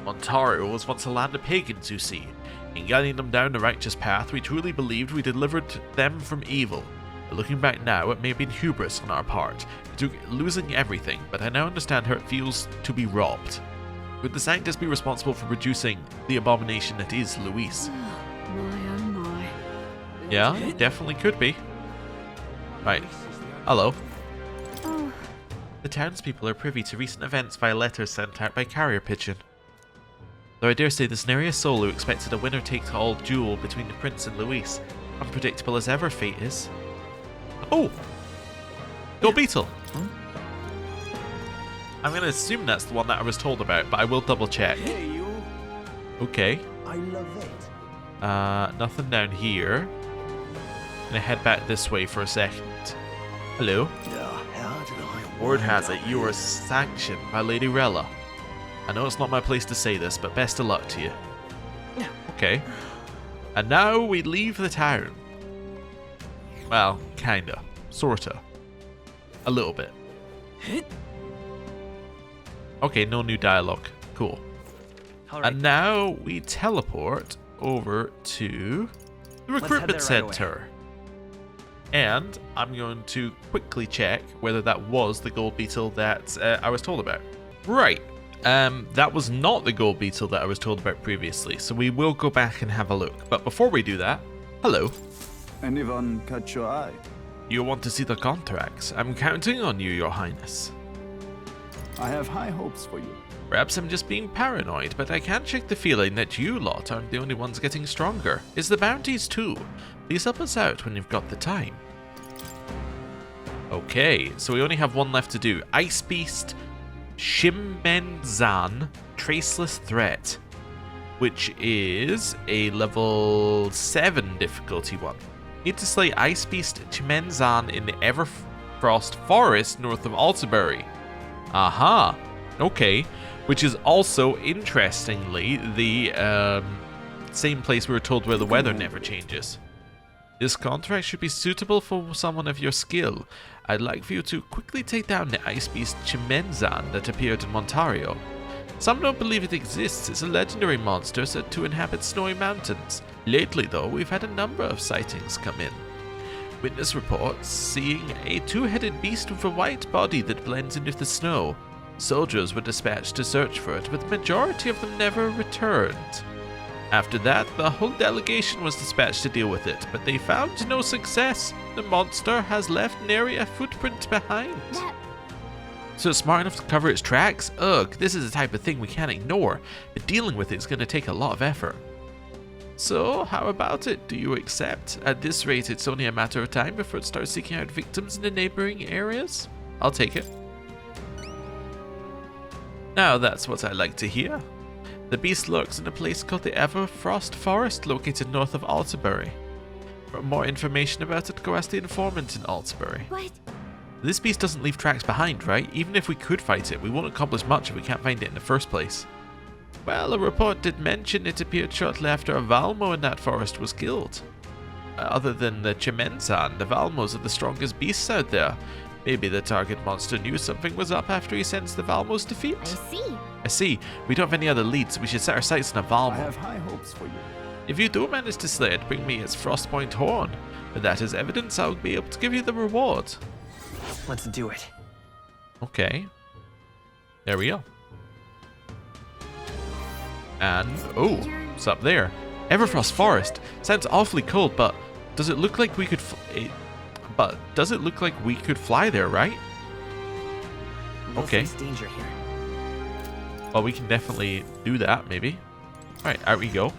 Ontario was once a land of pagans, you see. In guiding them down the righteous path, we truly believed we delivered them from evil. But looking back now, it may have been hubris on our part. It took losing everything, but I now understand how it feels to be robbed. Would the Sanctus be responsible for producing the abomination that is Luis? My. Yeah, it definitely could be. Right. Hello. Oh, The townspeople are privy to recent events via letters sent out by carrier pigeon. Though I dare say the Snaria Solo expected a winner-take-all duel between the Prince and Luis, unpredictable as ever fate is. Oh! Go Beetle! I'm going to assume that's the one that I was told about, but I will double check. Hey, you. Okay. I love it. Nothing down here. Gonna head back this way for a second. Hello. How did I Word has it you are sanctioned by Lady Rella. I know it's not my place to say this, but best of luck to you. Okay. And now we leave the town. Well, kinda. Sorta. A little bit. Okay, no new dialogue. Cool. And now we teleport over to the recruitment center. And I'm going to quickly check whether that was the gold beetle that I was told about. Right. That was not the gold beetle that I was told about previously, so we will go back and have a look. But before we do that, hello. Anyone catch your eye? You want to see the contracts? I'm counting on you, Your Highness. I have high hopes for you. Perhaps I'm just being paranoid, but I can't shake the feeling that you lot aren't the only ones getting stronger. It's the bounties too. Please help us out when you've got the time. Okay, so we only have one left to do. Ice Beast, Shimmenzan, Traceless Threat, which is a level 7 difficulty one. Need to slay Ice Beast Shimmenzan in the Everfrost Forest north of Altabury. Aha, okay. Which is also, interestingly, the same place we were told where the weather never changes. This contract should be suitable for someone of your skill. I'd like for you to quickly take down the ice beast Chimenzan that appeared in Ontario. Some don't believe it exists. It's a legendary monster said to inhabit snowy mountains. Lately, though, we've had a number of sightings come in. Witness reports seeing a two-headed beast with a white body that blends into the snow. Soldiers were dispatched to search for it, but the majority of them never returned. After that, the whole delegation was dispatched to deal with it, but they found no success. The monster has left nary a footprint behind. So it's smart enough to cover its tracks? Ugh, this is the type of thing we can't ignore, but dealing with it is going to take a lot of effort. So, how about it? Do you accept? At this rate, it's only a matter of time before it starts seeking out victims in the neighboring areas. I'll take it. Now that's what I like to hear. The beast lurks in a place called the Everfrost Forest, located north of Altabury. For more information about it, go ask the informant in Altabury. What? This beast doesn't leave tracks behind, right? Even if we could fight it, we won't accomplish much if we can't find it in the first place. Well, a report did mention it appeared shortly after a Valmo in that forest was killed. Other than the Chimenzan, the Valmos are the strongest beasts out there. Maybe the target monster knew something was up after he sensed the Valmo's defeat. I see. We don't have any other leads, so we should set our sights on a Valmo. I have high hopes for you. If you do manage to slay it, bring me its Frostpoint horn. With that as evidence, I'll be able to give you the reward. Let's do it. Okay. There we go. And, oh, it's up there. Everfrost Forest. Sounds awfully cold, but does it look like we could fly there, right? Okay. Danger here. Well, we can definitely do that, maybe. Alright, out we go.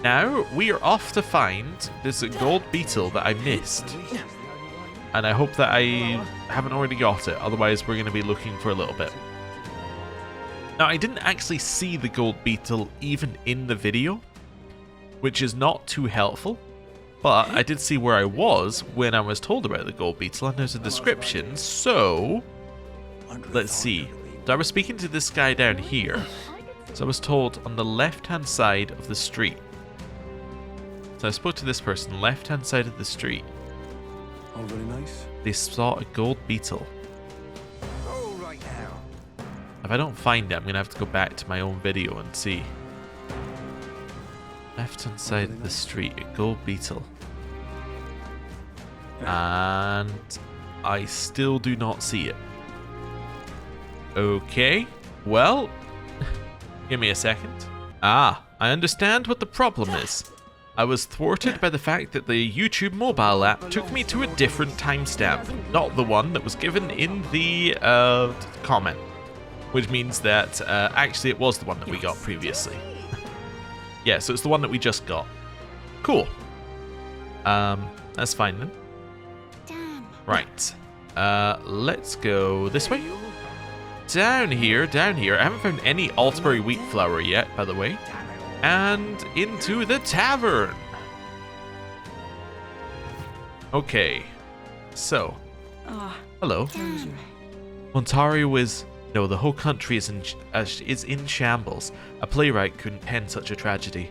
Now, we are off to find this gold beetle that I missed. And I hope that I haven't already got it, otherwise we're going to be looking for a little bit. Now, I didn't actually see the gold beetle even in the video, which is not too helpful. But I did see where I was when I was told about the gold beetle, and there's a description, so let's see. So I was speaking to this guy down here. So I was told on the left-hand side of the street. So I spoke to this person, left-hand side of the street. Oh, very nice. They saw a gold beetle. All right now. If I don't find it, I'm going to have to go back to my own video and see. Left-hand side of the street, a gold beetle. And I still do not see it. Okay, well, give me a second. Ah, I understand what the problem is. I was thwarted by the fact that the YouTube mobile app took me to a different timestamp, not the one that was given in the comment. Which means that actually it was the one that we got previously. Yeah, so it's the one that we just got. Cool. That's fine then. Damn. Right. Let's go this way. Down here. I haven't found any Altabury wheat flour yet, by the way. And into the tavern. Okay. So, Hello. Close your Ontario is... No, the whole country is in shambles. A playwright couldn't pen such a tragedy.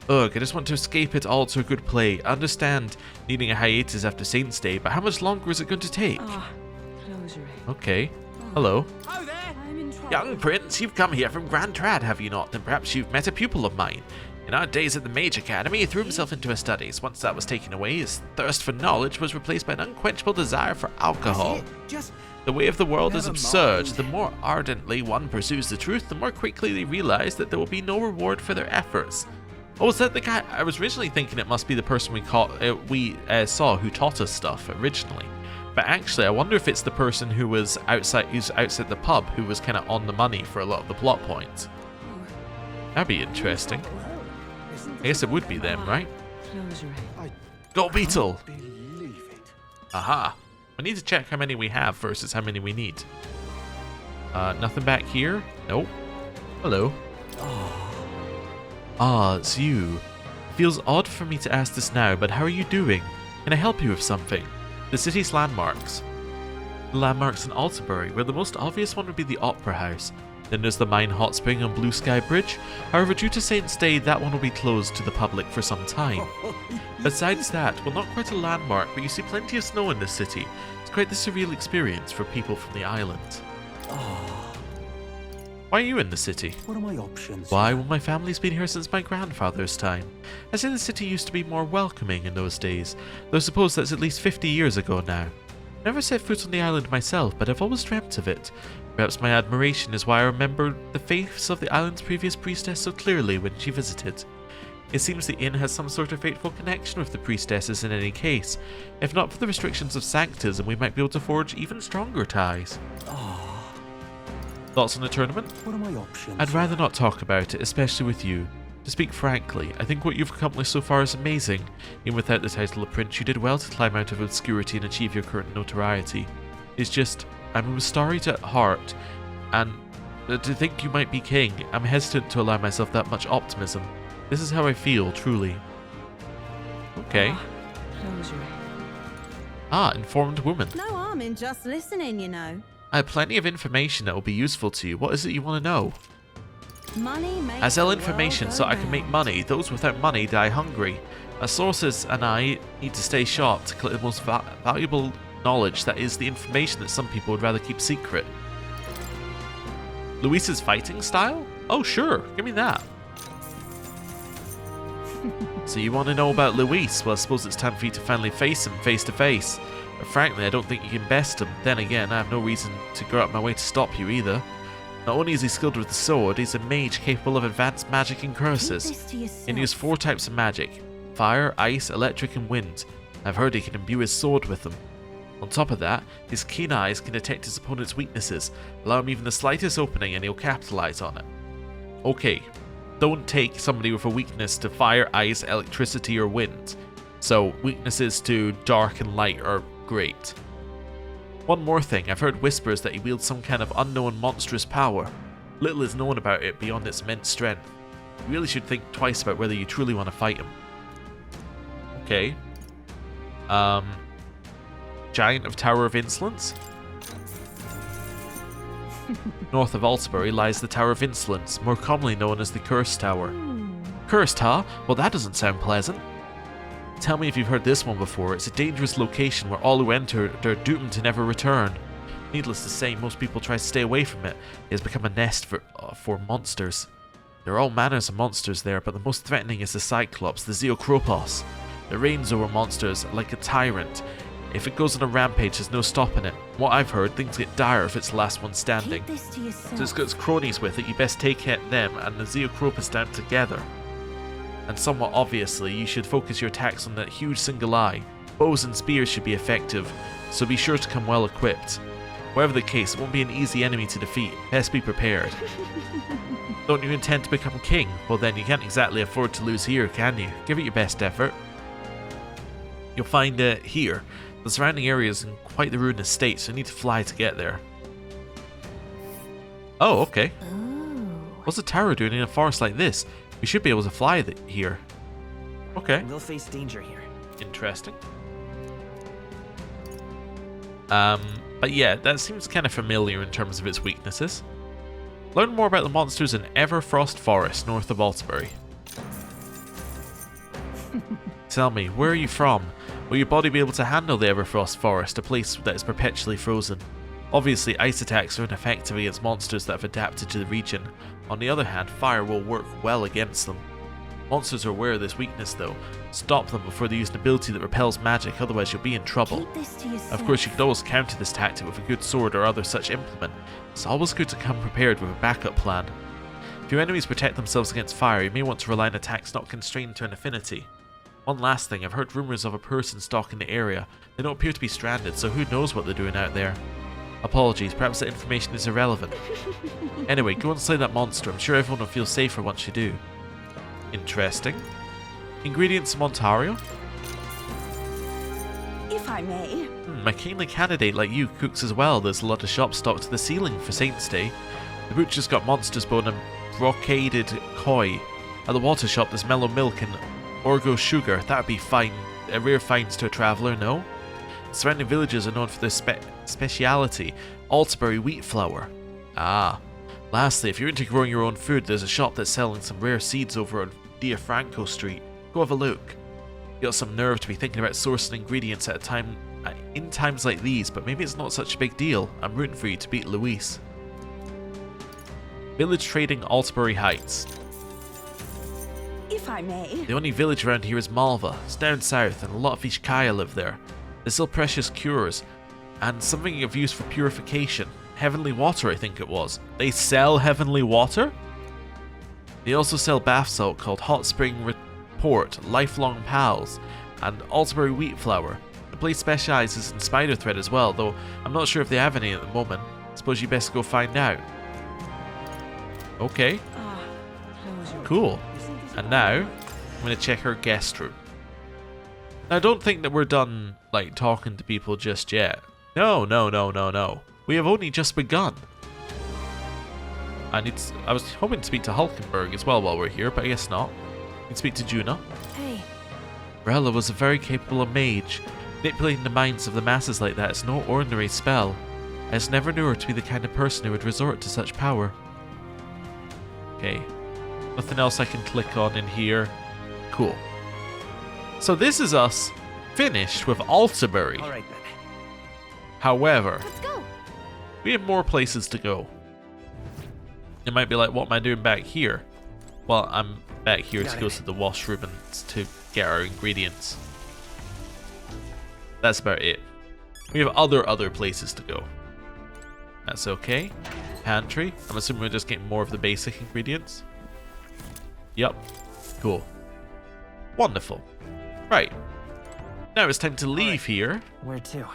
Ugh, I just want to escape it all to a good play. I understand needing a hiatus after Saint's Day, but how much longer is it going to take? Close your Okay. Hello. Oh, there! I'm in trouble. Young Prince, you've come here from Grand Trad, have you not? And perhaps you've met a pupil of mine. In our days at the Mage Academy, he threw himself into his studies. Once that was taken away, his thirst for knowledge was replaced by an unquenchable desire for alcohol. Just The way of the world is Never absurd. mind. The more ardently one pursues the truth, the more quickly they realize that there will be no reward for their efforts. Oh, is that the guy? I was originally thinking it must be the person we saw who taught us stuff originally. But actually, I wonder if it's the person who's outside the pub, who was kind of on the money for a lot of the plot points. That'd be interesting. I guess it would be them, right? Close your Go Beetle! Believe it. Aha! We need to check how many we have versus how many we need. Nothing back here? Nope. Hello. Ah, it's you. Feels odd for me to ask this now, but how are you doing? Can I help you with something? The city's landmarks. The landmarks in Altabury, where the most obvious one would be the Opera House. Then there's the Mine Hot Spring and Blue Sky Bridge. However, due to Saint's Day, that one will be closed to the public for some time. Besides that, well, not quite a landmark, but you see plenty of snow in this city. It's quite the surreal experience for people from the island. Why are you in the city? What are my options? Why? Well, my family's been here since my grandfather's time. I say the city used to be more welcoming in those days, though I suppose that's at least 50 years ago now. Never set foot on the island myself, but I've always dreamt of it. Perhaps my admiration is why I remember the face of the island's previous priestess so clearly when she visited. It seems the inn has some sort of fateful connection with the priestesses in any case. If not for the restrictions of sanctism, we might be able to forge even stronger ties. Thoughts on the tournament? What are my options? I'd rather not talk about it, especially with you. To speak frankly, I think what you've accomplished so far is amazing. Even without the title of Prince, you did well to climb out of obscurity and achieve your current notoriety. It's just, I'm a Starite at heart, and to think you might be king, I'm hesitant to allow myself that much optimism. This is how I feel, truly. Okay. Close your Informed woman. No harm in just listening, you know. I have plenty of information that will be useful to you. What is it you want to know? Money makes I sell the world information go so I can make round. money. Those without money die hungry. Our sources and I need to stay sharp to collect the most valuable knowledge, that is, the information that some people would rather keep secret. Luis's fighting style? Oh sure, give me that. So you want to know about Luis? Well, I suppose it's time for you to finally face him face to face. But frankly, I don't think you can best him. Then again, I have no reason to go out my way to stop you either. Not only is he skilled with the sword, he's a mage capable of advanced magic and Keep curses. this to yourself. He can use 4 types of magic: fire, ice, electric, and wind. I've heard he can imbue his sword with them. On top of that, his keen eyes can detect his opponent's weaknesses, allow him even the slightest opening and he'll capitalize on it. Okay, don't take somebody with a weakness to fire, ice, electricity, or wind. So, weaknesses to dark and light are great. One more thing, I've heard whispers that he wields some kind of unknown monstrous power. Little is known about it beyond its immense strength. You really should think twice about whether you truly want to fight him. Okay. Giant of Tower of Insolence? North of Altabury lies the Tower of Insolence, more commonly known as the Curse Tower. Cursed, huh? Well, that doesn't sound pleasant. Tell me if you've heard this one before. It's a dangerous location where all who enter are doomed to never return. Needless to say, most people try to stay away from it. It has become a nest for monsters. There are all manners of monsters there, but the most threatening is the Cyclops, the Zeokropos. It reigns over monsters like a tyrant. If it goes on a rampage, there's no stopping it. What I've heard, things get dire if it's the last one standing. Keep this to yourself. So it's got its cronies with it, you best take them and the Zeokropos down together. And somewhat obviously, you should focus your attacks on that huge single eye. Bows and spears should be effective, so be sure to come well equipped. Whatever the case, it won't be an easy enemy to defeat. Best be prepared. Don't you intend to become king? Well then, you can't exactly afford to lose here, can you? Give it your best effort. You'll find here. The surrounding area is in quite the ruinous state, so you need to fly to get there. Oh, okay. Ooh. What's a tower doing in a forest like this? We should be able to fly here. Okay, We'll face danger here. interesting. But yeah, that seems kind of familiar in terms of its weaknesses. Learn more about the monsters in Everfrost Forest, north of Altabury. Tell me, where are you from? Will your body be able to handle the Everfrost Forest, a place that is perpetually frozen? Obviously, ice attacks are ineffective against monsters that have adapted to the region. On the other hand, fire will work well against them. Monsters are aware of this weakness though. Stop them before they use an ability that repels magic, otherwise you'll be in trouble. Keep this to yourself. Of course, you could always counter this tactic with a good sword or other such implement. It's always good to come prepared with a backup plan. If your enemies protect themselves against fire, you may want to rely on attacks not constrained to an affinity. One last thing, I've heard rumours of a person stalking the area. They don't appear to be stranded, so who knows what they're doing out there. Apologies, perhaps that information is irrelevant. Anyway, go and slay that monster. I'm sure everyone will feel safer once you do. Interesting. Ingredients from Ontario? If I may. A kingly candidate like you cooks as well. There's a lot of shops stocked to the ceiling for Saints' Day. The butcher's got monster's bone and brocaded koi. At the water shop there's mellow milk and orgo sugar. That'd be fine. Rare finds to a traveller, no? Surrounding villages are known for their speciality, Altabury wheat flour. Ah. Lastly, if you're into growing your own food, there's a shop that's selling some rare seeds over on Diafranco Street. Go have a look. You got some nerve to be thinking about sourcing ingredients at a time in times like these, but maybe it's not such a big deal. I'm rooting for you to beat Luis. Village trading Altabury Heights. If I may. The only village around here is Malva. It's down south, and a lot of Ishkaya live there. They sell precious cures, and something of use for purification. Heavenly water, I think it was. They sell heavenly water? They also sell bath salt called Hot Spring Report, Lifelong Pals, and Altabury wheat flour. The place specialises in spider thread as well, though I'm not sure if they have any at the moment. Suppose you best go find out. Okay. Cool. And now, I'm going to check our guest room. Now, don't think that we're done, like, talking to people just yet. No. We have only just begun. I was hoping to speak to Hulkenberg as well while we're here, but I guess not. We can speak to Juna. Hey. Rella was a very capable mage. Manipulating the minds of the masses like that is no ordinary spell. I just never knew her to be the kind of person who would resort to such power. Okay. Nothing else I can click on in here. Cool. So this is us finished with Altabury. All right then. However, Let's go. we have more places to go. It might be like, what am I doing back here? Well, I'm back here to go to the washroom and to get our ingredients. That's about it. We have other places to go. That's okay. Pantry. I'm assuming we're just getting more of the basic ingredients. Yep. Cool. Wonderful. Right. Now it's time to leave here Where to?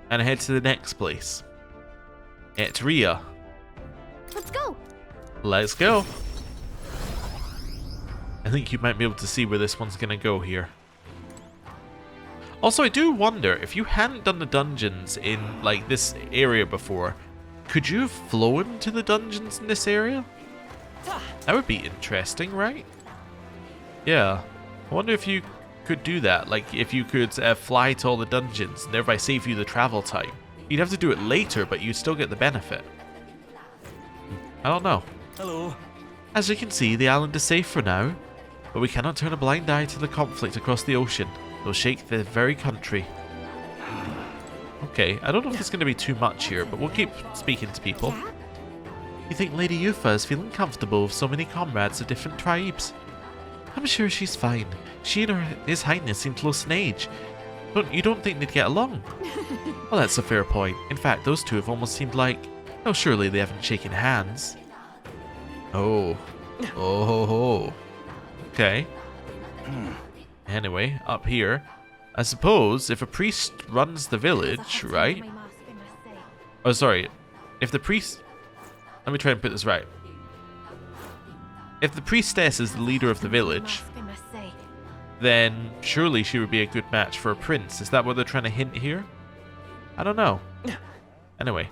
and head to the next place. Eht Ria. Let's go. Let's go. I think you might be able to see where this one's going to go here. Also, I do wonder, if you hadn't done the dungeons in, like, this area before, could you have flown to the dungeons in this area? That would be interesting, right? Yeah. I wonder if you could do that. Like, if you could fly to all the dungeons and thereby save you the travel time. You'd have to do it later, but you'd still get the benefit. I don't know. Hello. As you can see, the island is safe for now, but we cannot turn a blind eye to the conflict across the ocean. It'll shake the very country. Okay, I don't know if there's going to be too much here, but we'll keep speaking to people. You think Lady Yufa is feeling comfortable with so many comrades of different tribes? I'm sure she's fine. She and His Highness seem close in age. You don't think they'd get along? Well, that's a fair point. In fact, those two have almost seemed like... Oh, surely they haven't shaken hands. Oh. Oh ho ho. Okay. Anyway, up here. I suppose if a priest runs the village, right? Oh, sorry. If the priest... Let me try and put this right. If the priestess is the leader of the village, then surely she would be a good match for a prince. Is that what they're trying to hint here? I don't know. Anyway.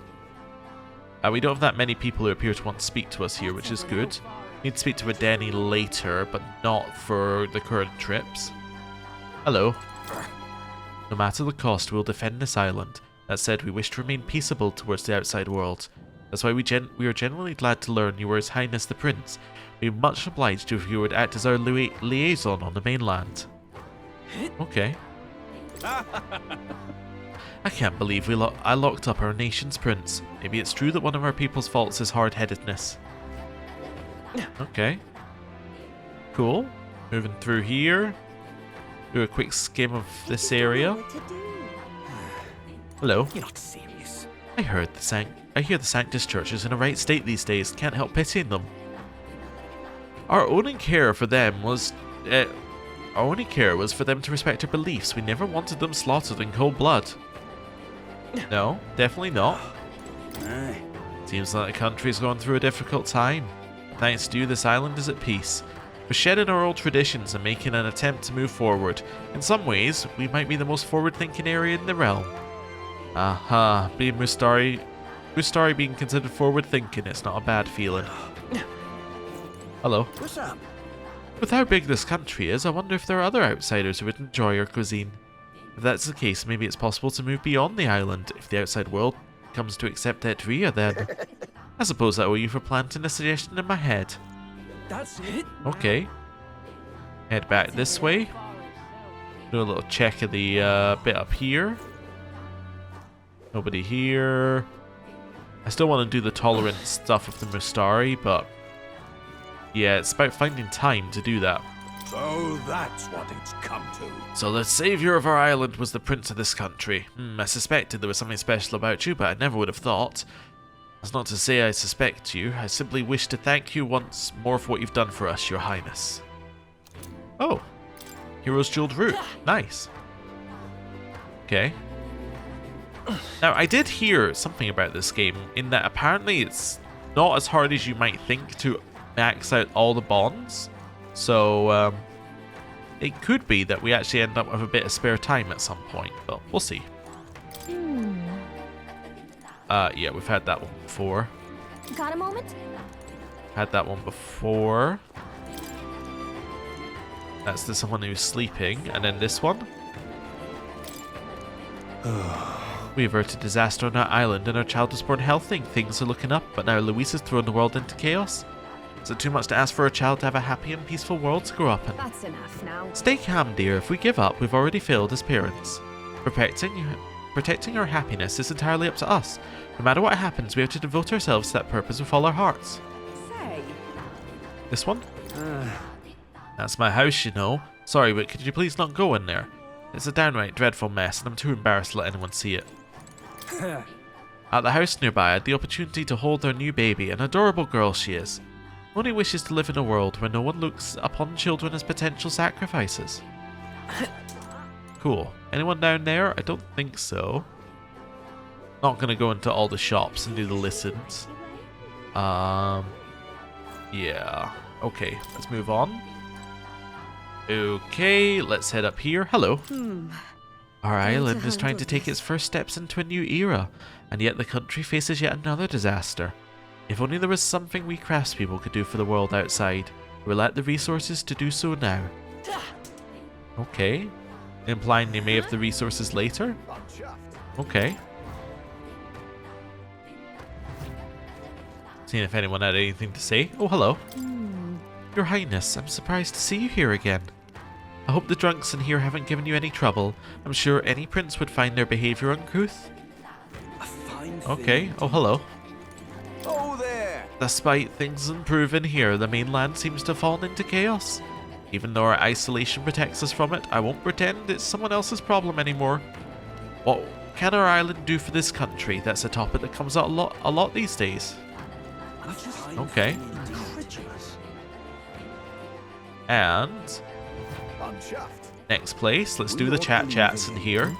We don't have that many people who appear to want to speak to us here, which is good. Need to speak to Adeni later, but not for the current trips. Hello. No matter the cost, we'll defend this island. That said, we wish to remain peaceable towards the outside world. That's why we are genuinely glad to learn you were His Highness the Prince. We'd be much obliged to if you would act as our liaison on the mainland. Okay. I can't believe I locked up our nation's prince. Maybe it's true that one of our people's faults is hard-headedness. Okay. Cool. Moving through here. Do a quick skim of this area. Hello. You're not serious. I hear the Sanctus Church is in a right state these days. Can't help pitying them. Our only care for them was for them to respect our beliefs. We never wanted them slaughtered in cold blood. No, definitely not. Seems like the country's going through a difficult time. Thanks to you, this island is at peace. We're shedding our old traditions and making an attempt to move forward. In some ways, we might be the most forward-thinking area in the realm. Aha, being Mustari being considered forward-thinking, it's not a bad feeling. Hello. What's up? With how big this country is, I wonder if there are other outsiders who would enjoy our cuisine. If that's the case, maybe it's possible to move beyond the island. If the outside world comes to accept Eht Ria, then I suppose I owe you for planting a suggestion in my head. That's it. Okay. Head back this way. Do a little check of the bit up here. Nobody here. I still want to do the tolerance stuff of the Mustari, but yeah, it's about finding time to do that. So that's what it's come to. So the savior of our island was the prince of this country. I suspected there was something special about you, but I never would have thought. That's not to say I suspect you. I simply wish to thank you once more for what you've done for us, Your Highness. Oh. Hero's Jeweled Root. Nice. Okay. Now, I did hear something about this game, in that apparently it's not as hard as you might think to max out all the bonds. So, it could be that we actually end up with a bit of spare time at some point, but we'll see. Yeah, we've had that one before. Got a moment? Had that one before. That's the someone who's sleeping, and then this one. We averted disaster on our island and our child was born healthy. Things are looking up, but now Louise has thrown the world into chaos. Is it too much to ask for a child to have a happy and peaceful world to grow up in? That's enough now. Stay calm, dear. If we give up, we've already failed as parents. Protecting our happiness is entirely up to us. No matter what happens, we have to devote ourselves to that purpose with all our hearts. Say. This one? That's my house, you know. Sorry, but could you please not go in there? It's a downright dreadful mess, and I'm too embarrassed to let anyone see it. At the house nearby, I had the opportunity to hold their new baby, an adorable girl she is. Only wishes to live in a world where no one looks upon children as potential sacrifices. Cool. Anyone down there? I don't think so. Not gonna go into all the shops and do the listens. Yeah. Okay, let's move on. Okay, let's head up here. Hello. Our island is trying to take its first steps into a new era, and yet the country faces yet another disaster. If only there was something we craftspeople could do for the world outside. We're lack the resources to do so now. Okay. Implying they may have the resources later? Okay. Seeing if anyone had anything to say. Oh, hello. Your Highness, I'm surprised to see you here again. I hope the drunks in here haven't given you any trouble. I'm sure any prince would find their behavior uncouth. Okay. Oh, hello. Oh, there! Despite things improving here, the mainland seems to have fallen into chaos. Even though our isolation protects us from it, I won't pretend it's someone else's problem anymore. What can our island do for this country? That's a topic that comes up a lot these days. Okay. And next place, let's do the chats in here.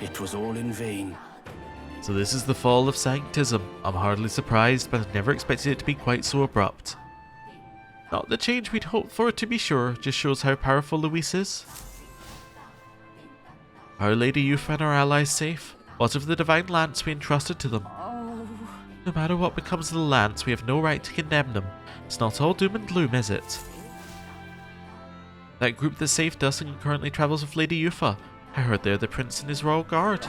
It was all in vain. So this is the fall of Sanctism. I'm hardly surprised, but I never expected it to be quite so abrupt. Not the change we'd hoped for, to be sure, just shows how powerful Louise is. Our Lady Yufa and our allies safe? What of the divine lance we entrusted to them? No matter what becomes of the lance, we have no right to condemn them. It's not all doom and gloom, is it? That group that saved us and currently travels with Lady Yufa. I heard they're the prince and his royal guard.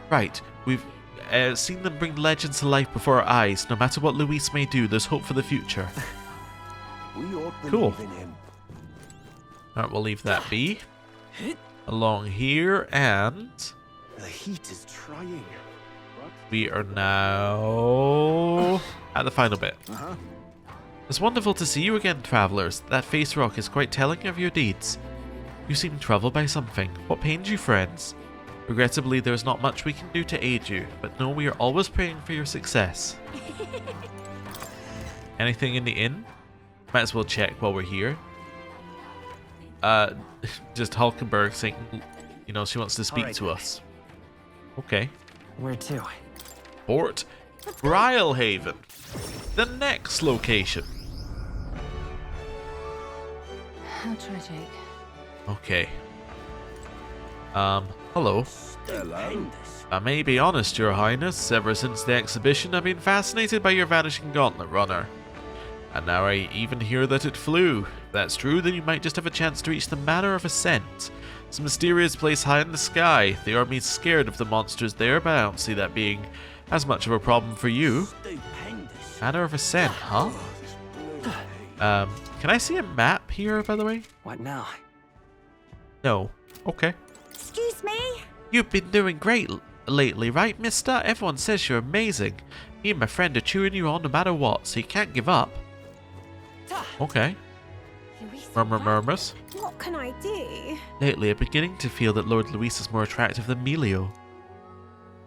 Right, we've seen them bring legends to life before our eyes. No matter what Luis may do, there's hope for the future. We ought to Cool. believe in him. Alright, we'll leave that be. Along here, and The heat is trying. we are now at the final bit. It's wonderful to see you again, travelers. That face rock is quite telling of your deeds. You seem troubled by something. What pains you, friends? Regrettably, there is not much we can do to aid you, but know we are always praying for your success. Anything in the inn? Might as well check while we're here. Just Hulkenberg saying, you know, she wants to speak to us. Okay. Where to? Port Brilehaven. The next location. How tragic. Okay. Hello. Stupendous. I may be honest, Your Highness, ever since the exhibition I've been fascinated by your vanishing gauntlet runner. And now I even hear that it flew. If that's true, then you might just have a chance to reach the Manor of Ascent. It's a mysterious place high in the sky. The army's scared of the monsters there, but I don't see that being as much of a problem for you. Stupendous. Manor of Ascent, huh? Can I see a map here, by the way? What now? No. Okay. Excuse me? You've been doing great lately, right, mister? Everyone says you're amazing. Me and my friend are cheering you on no matter what, so you can't give up. Okay. Murmurs. What can I do? Lately, I'm beginning to feel that Lord Luis is more attractive than Melio.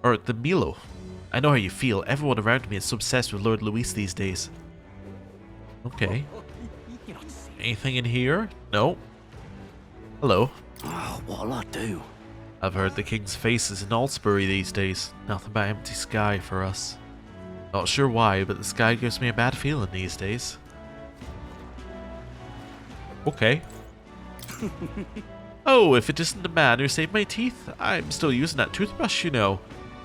Or the Milo. I know how you feel. Everyone around me is so obsessed with Lord Luis these days. Okay. Anything in here? No. Hello. Oh, what'll I do? I've heard the king's face is in Altabury these days. Nothing but empty sky for us. Not sure why, but the sky gives me a bad feeling these days. Okay. Oh, if it isn't the man who saved my teeth, I'm still using that toothbrush, you know.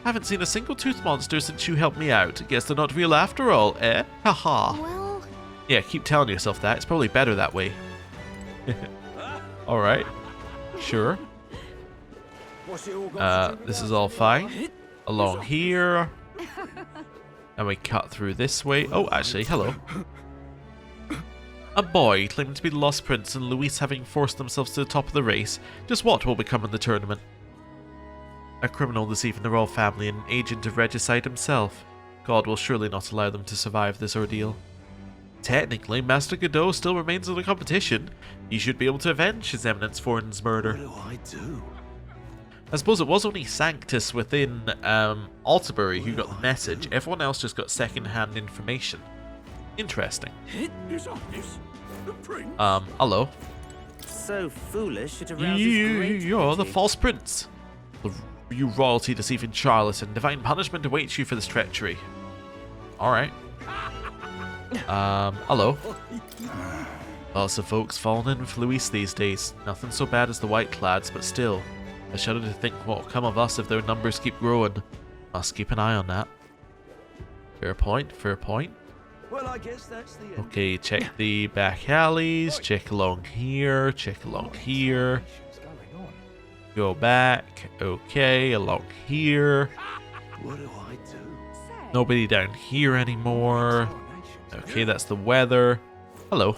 Haven't seen a single tooth monster since you helped me out. Guess they're not real after all, eh? Haha. Well, Yeah, keep telling yourself that. It's probably better that way. Alright. Sure. This is all fine. Along here. And we cut through this way. Oh, actually, hello. A boy claiming to be the Lost Prince and Luis having forced themselves to the top of the race. Just what will become in the tournament? A criminal deceiving the royal family and an agent of regicide himself. God will surely not allow them to survive this ordeal. Technically, Master Godot still remains in the competition. He should be able to avenge His Eminence Foreign's murder. What do I do? I suppose it was only Sanctus within Altabury who got the message. Everyone else just got second-hand information. Interesting. Hello. So foolish it arouses great You're the pity. false prince. You royalty deceiving charlatan. Divine punishment awaits you for this treachery. Alright. Hello. Lots of folks falling in with Luis these days. Nothing so bad as the white clads, but still. I shudder to think what will come of us if their numbers keep growing. Must keep an eye on that. Fair point, fair point. Well, I guess that's the end. Okay, check the back alleys, check along here, check along here. Go back, okay, along here. What do I do? Nobody down here anymore. Okay, that's the weather. Hello.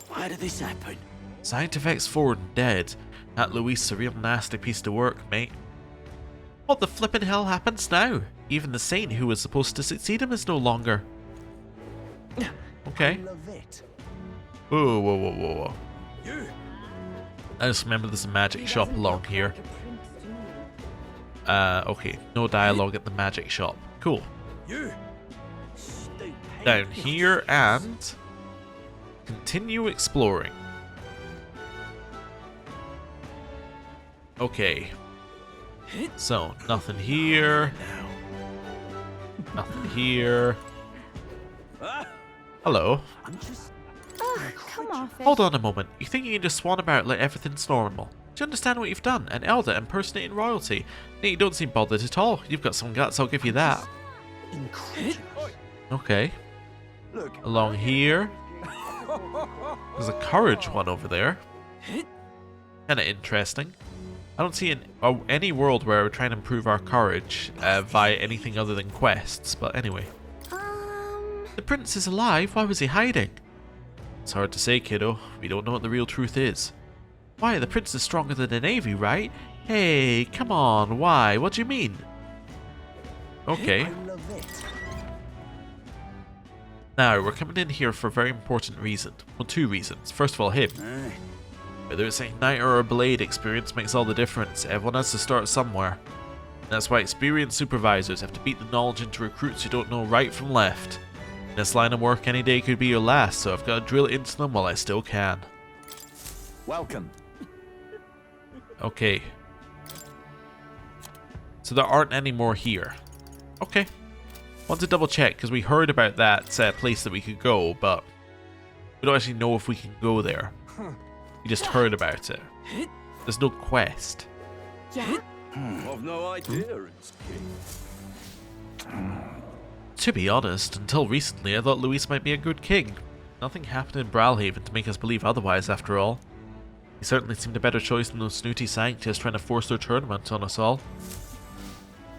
Why did this happen? Scientific's forward and dead. That Luis is a real nasty piece of work, mate. What the flippin' hell happens now? Even the saint who was supposed to succeed him is no longer. Okay. Love it. Whoa, whoa, whoa, whoa, whoa. I just remember there's a magic shop along here. Okay, no dialogue at the magic shop. Cool. Down here and continue exploring. Okay. So, nothing here. Nothing here. Hello. come off it. Hold on a moment. You think you can just swan about like everything's normal? Do you understand what you've done? An elder impersonating royalty. Hey, you don't seem bothered at all. You've got some guts, I'll give you that. Okay. Along here. There's a courage one over there. Kinda interesting. I don't see any world where we're trying to improve our courage via anything other than quests, but anyway. The prince is alive? Why was he hiding? It's hard to say, kiddo. We don't know what the real truth is. Why, the prince is stronger than the navy, right? Hey, come on, why? What do you mean? Okay. Now, we're coming in here for a very important reason. Well, two reasons. First of all, him. Whether it's an igniter or a blade, experience makes all the difference. Everyone has to start somewhere. And that's why experienced supervisors have to beat the knowledge into recruits who don't know right from left. In this line of work, any day could be your last, so I've got to drill it into them while I still can. Welcome. Okay. So there aren't any more here. Okay. Want to double check, because we heard about that place that we could go, but we don't actually know if we can go there. We just heard about it. There's no quest. Yeah? I've no idea it's king. To be honest, until recently I thought Luis might be a good king. Nothing happened in Bralhaven to make us believe otherwise after all. He certainly seemed a better choice than those snooty scientists trying to force their tournament on us all.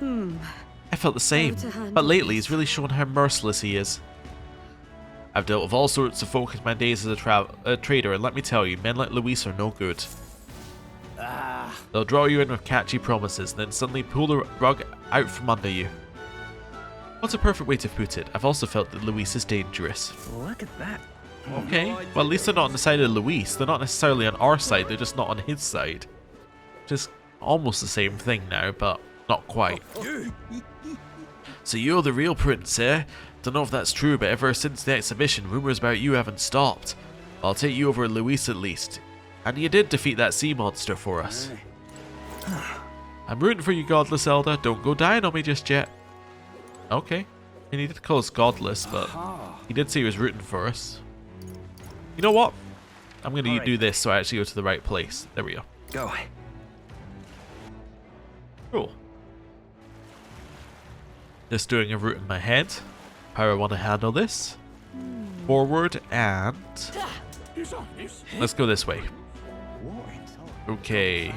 I felt the same, but lately he's really shown how merciless he is. I've dealt with all sorts of folk in my days as a trader, and let me tell you, men like Luis are no good. They'll draw you in with catchy promises, and then suddenly pull the rug out from under you. What's a perfect way to put it? I've also felt that Luis is dangerous. Look at that. Okay, well at least they're not on the side of Luis. They're not necessarily on our side, they're just not on his side. Which is almost the same thing now, but not quite. So you're the real prince, eh? Don't know if that's true, but ever since the exhibition, rumours about you haven't stopped. I'll take you over Luis at least. And you did defeat that sea monster for us. I'm rooting for you, godless elder. Don't go dying on me just yet. Okay. He needed to call us godless, but he did say he was rooting for us. You know what? I'm going to do this so I actually go to the right place. There we go. Go. Cool. Just doing a route in my head. How I want to handle this. Forward and... let's go this way. Okay.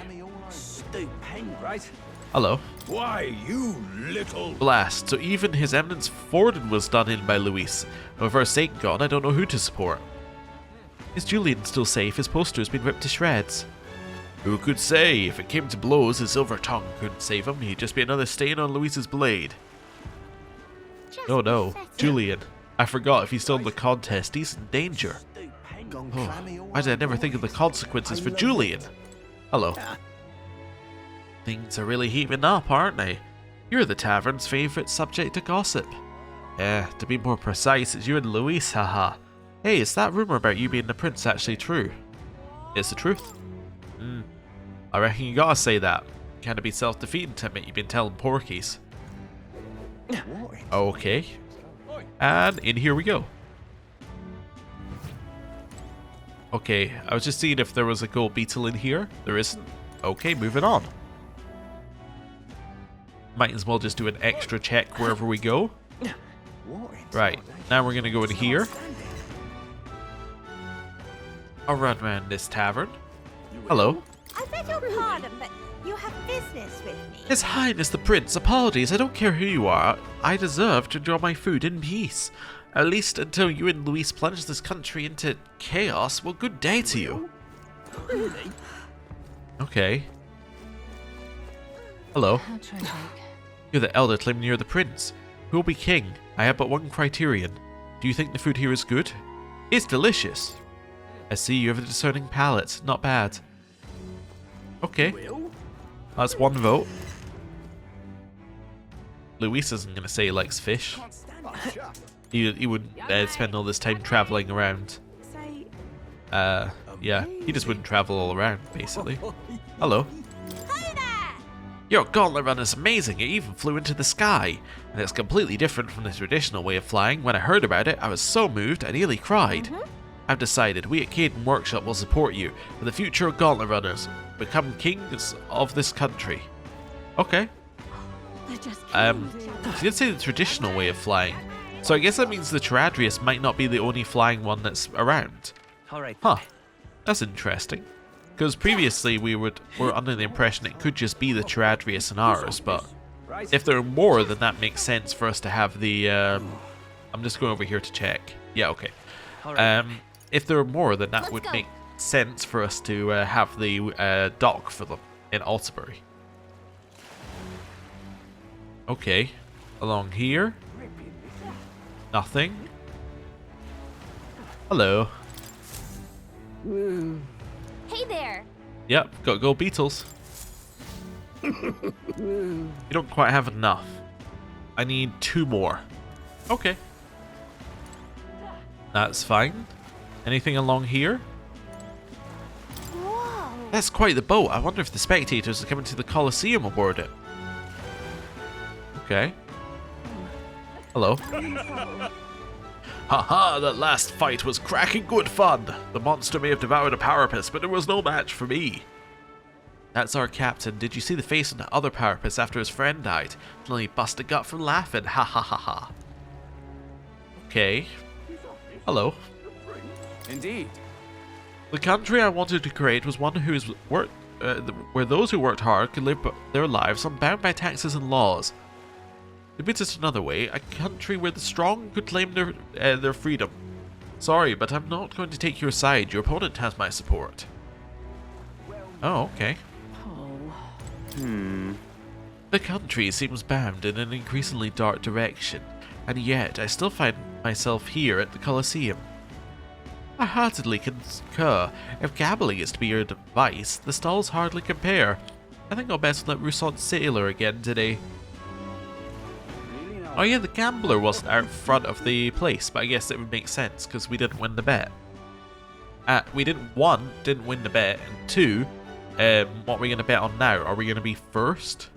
Right? Hello. Why, you little... Blast. So even His Eminence Forden was done in by Luis. And with our sake gone, I don't know who to support. Is Julian still safe? His poster has been ripped to shreds. Who could say? If it came to blows, his silver tongue couldn't save him. He'd just be another stain on Luis's blade. Oh no, Julian. I forgot, if he's still in the contest, he's in danger. Oh, why did I never think of the consequences for Julian? Hello. Things are really heating up, aren't they? You're the tavern's favourite subject to gossip. To be more precise, it's you and Luis, haha. Hey, is that rumour about you being the prince actually true? It's the truth? I reckon you gotta say that. Can't be self-defeating to admit you've been telling porkies. Okay. And in here we go. Okay, I was just seeing if there was a gold beetle in here. There isn't. Okay, moving on. Might as well just do an extra check wherever we go. Right, now we're gonna go in here. I'll run around this tavern. Hello. I beg your pardon, but you have business with me. His Highness the Prince, apologies, I don't care who you are. I deserve to enjoy my food in peace. At least until you and Luis plunge this country into chaos. Well, good day to you. Okay. Hello. How tragic. You're the elder claiming you're the prince. Who will be king? I have but one criterion. Do you think the food here is good? It's delicious. I see you have a discerning palate. Not bad. Okay. That's one vote. Luis isn't going to say he likes fish. He wouldn't spend all this time traveling around. Yeah, he just wouldn't travel all around, basically. Hello. Hi there! Your gauntlet run is amazing. It even flew into the sky. And it's completely different from the traditional way of flying. When I heard about it, I was so moved I nearly cried. I've decided we at Caden Workshop will support you for the future of gauntlet runners. Become kings of this country. Okay. She did say the traditional way of flying. So I guess that means the Charadrius might not be the only flying one that's around. All right. Huh. That's interesting. Because previously we were under the impression it could just be the Eht Ria but if there are more, then that makes sense for us to have the... I'm just going over here to check. Yeah, okay. If there are more, then that would make sense for us to have the dock for them in Altabury. Okay. Along here. Nothing. Hello. Hey there! Yep, gotta go Beatles. You don't quite have enough. I need 2 more. Okay. That's fine. Anything along here? Whoa! That's quite the boat. I wonder if the spectators are coming to the Colosseum aboard it. Okay. Hello. Haha, that last fight was cracking good fun. The monster may have devoured a powerpuss, but it was no match for me. That's our captain. Did you see the face on the other powerpuss after his friend died? Nearly bust a gut from laughing. Ha ha ha ha. Okay. Hello. Indeed. The country I wanted to create was one whose where those who worked hard could live their lives unbound by taxes and laws. To put it another way, a country where the strong could claim their freedom. Sorry, but I'm not going to take your side. Your opponent has my support. Oh, okay. The country seems bound in an increasingly dark direction, and yet I still find myself here at the Colosseum. I heartedly concur. If gambling is to be your device, the stalls hardly compare. I think I'll best let Rousseau sailor again today. Oh yeah, the gambler wasn't out front of the place, but I guess it would make sense because we didn't win the bet. We didn't win the bet, and 2, what are we going to bet on now? Are we going to be first?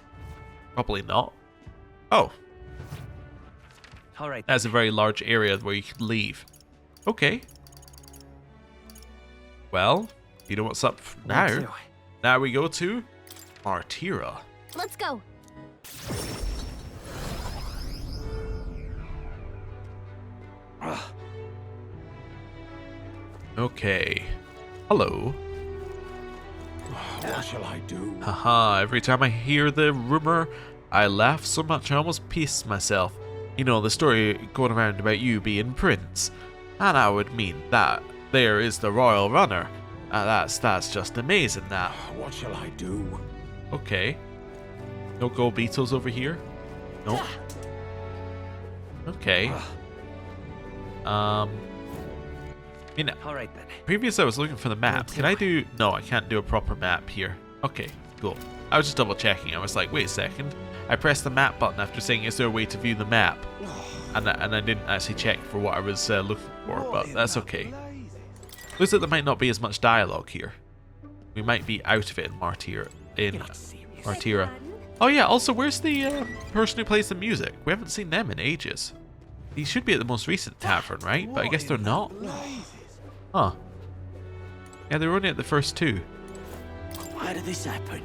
Probably not. Oh. Alright. That's a very large area where you can leave. Okay. Well, you know what's up now. Now we go to Martira. Let's go! Okay. Hello. What shall I do? Haha, every time I hear the rumor, I laugh so much I almost piss myself. You know, the story going around about you being prince. And I would mean that there is the royal runner. That's just amazing that. What shall I do? Okay. No gold beetles over here? Nope. Okay. You know, Alright then. previously I was looking for the map. Can I do... No, I can't do a proper map here. Okay, cool. I was just double checking. I was like, wait a second. I pressed the map button after saying, is there a way to view the map? And I didn't actually check for what I was looking for, but that's okay. Looks like there might not be as much dialogue here. We might be out of it in Martira. Oh yeah, also where's the person who plays the music? We haven't seen them in ages. He should be at the most recent tavern, right? But I guess they're not. Huh. Yeah, they were only at the first 2. Why did this happen?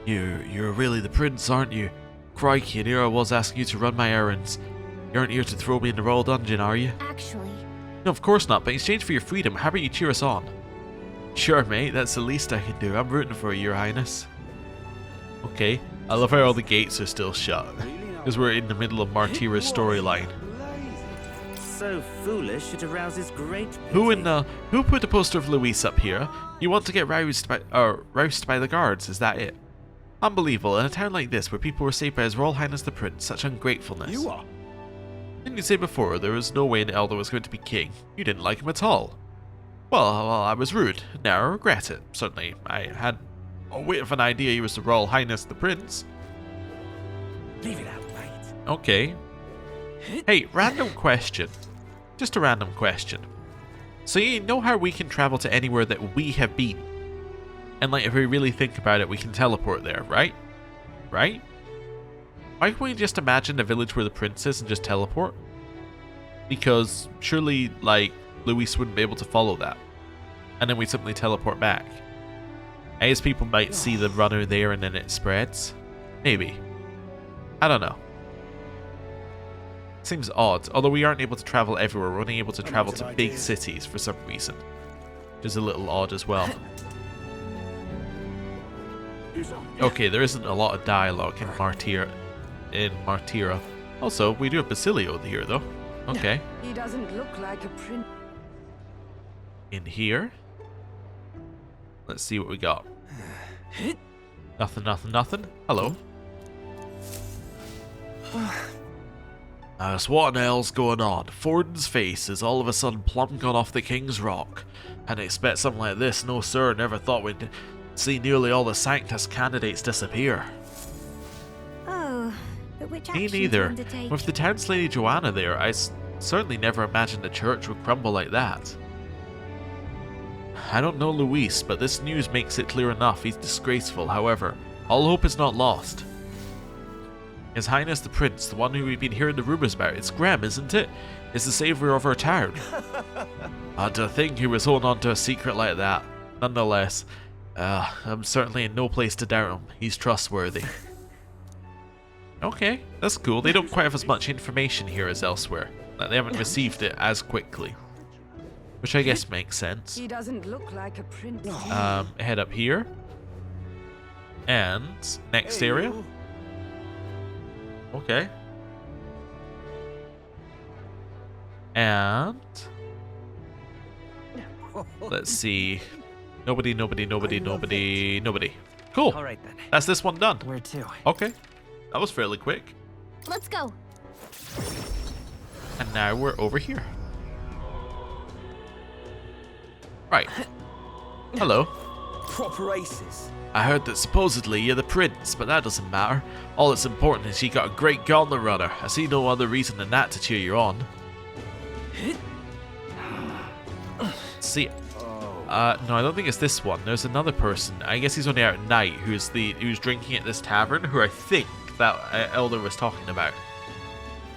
You're really the prince, aren't you? Crikey, and here I was asking you to run my errands. You aren't here to throw me in the royal dungeon, are you? Actually... No, of course not, but in exchange for your freedom, how about you cheer us on? Sure, mate, that's the least I can do. I'm rooting for you, Your Highness. Okay, I love how all the gates are still shut. Because we're in the middle of Martira's storyline. So foolish it arouses great pity. Who put the poster of Luis up here? You want to get roused by the guards, is that it? Unbelievable, in a town like this where people were saved by His Royal Highness the Prince, such ungratefulness. You are. Didn't you say before there was no way an elder was going to be king? You didn't like him at all. Well, I was rude. Now I regret it. Certainly, I had a bit of an idea he was the Royal Highness the Prince. Leave it out, mate. Okay. Hey, random question. Just a random question. So you know how we can travel to anywhere that we have been? And like, if we really think about it, we can teleport there, right? Right? Why can't we just imagine the village where the prince is and just teleport? Because surely, like, Luis wouldn't be able to follow that. And then we simply teleport back. I guess people might see the runner there and then it spreads. Maybe. I don't know. Seems odd, although we aren't able to travel everywhere, we're only able to travel to big cities for some reason. Which is a little odd as well. Okay, there isn't a lot of dialogue in Martyra. Also, we do have Basilio here, though. Okay. He doesn't look like a prince. In here. Let's see what we got. Nothing, nothing, nothing. Hello. So what in hell's going on? Forden's face is all of a sudden plumb gone off the King's Rock. Hadn't expect something like this, no sir. Never thought we'd see nearly all the Sanctus candidates disappear. Oh, but which action Me to neither. undertake? With the town's Lady Joanna there, I certainly never imagined the church would crumble like that. I don't know Luis, but this news makes it clear enough he's disgraceful. However, all hope is not lost. His Highness the Prince, the one who we've been hearing the rumours about, it's Graham, isn't it? Is the saviour of our town. To think he was holding on to a secret like that. Nonetheless, I'm certainly in no place to doubt him. He's trustworthy. Okay, that's cool. They don't quite have as much information here as elsewhere. Like, they haven't received it as quickly. Which I guess makes sense. He doesn't look like a prince. Head up here. And next area. Okay. And let's see. Nobody. Cool. All right then. That's this one done. Where to? Okay. That was fairly quick. Let's go. And now we're over here. Right. Hello. Proper aces. I heard that supposedly you're the prince, but that doesn't matter. All that's important is you got a great gauntlet runner. I see no other reason than that to cheer you on. See, no, I don't think it's this one. There's another person. I guess he's only out at night. Who's drinking at this tavern? Who I think that elder was talking about.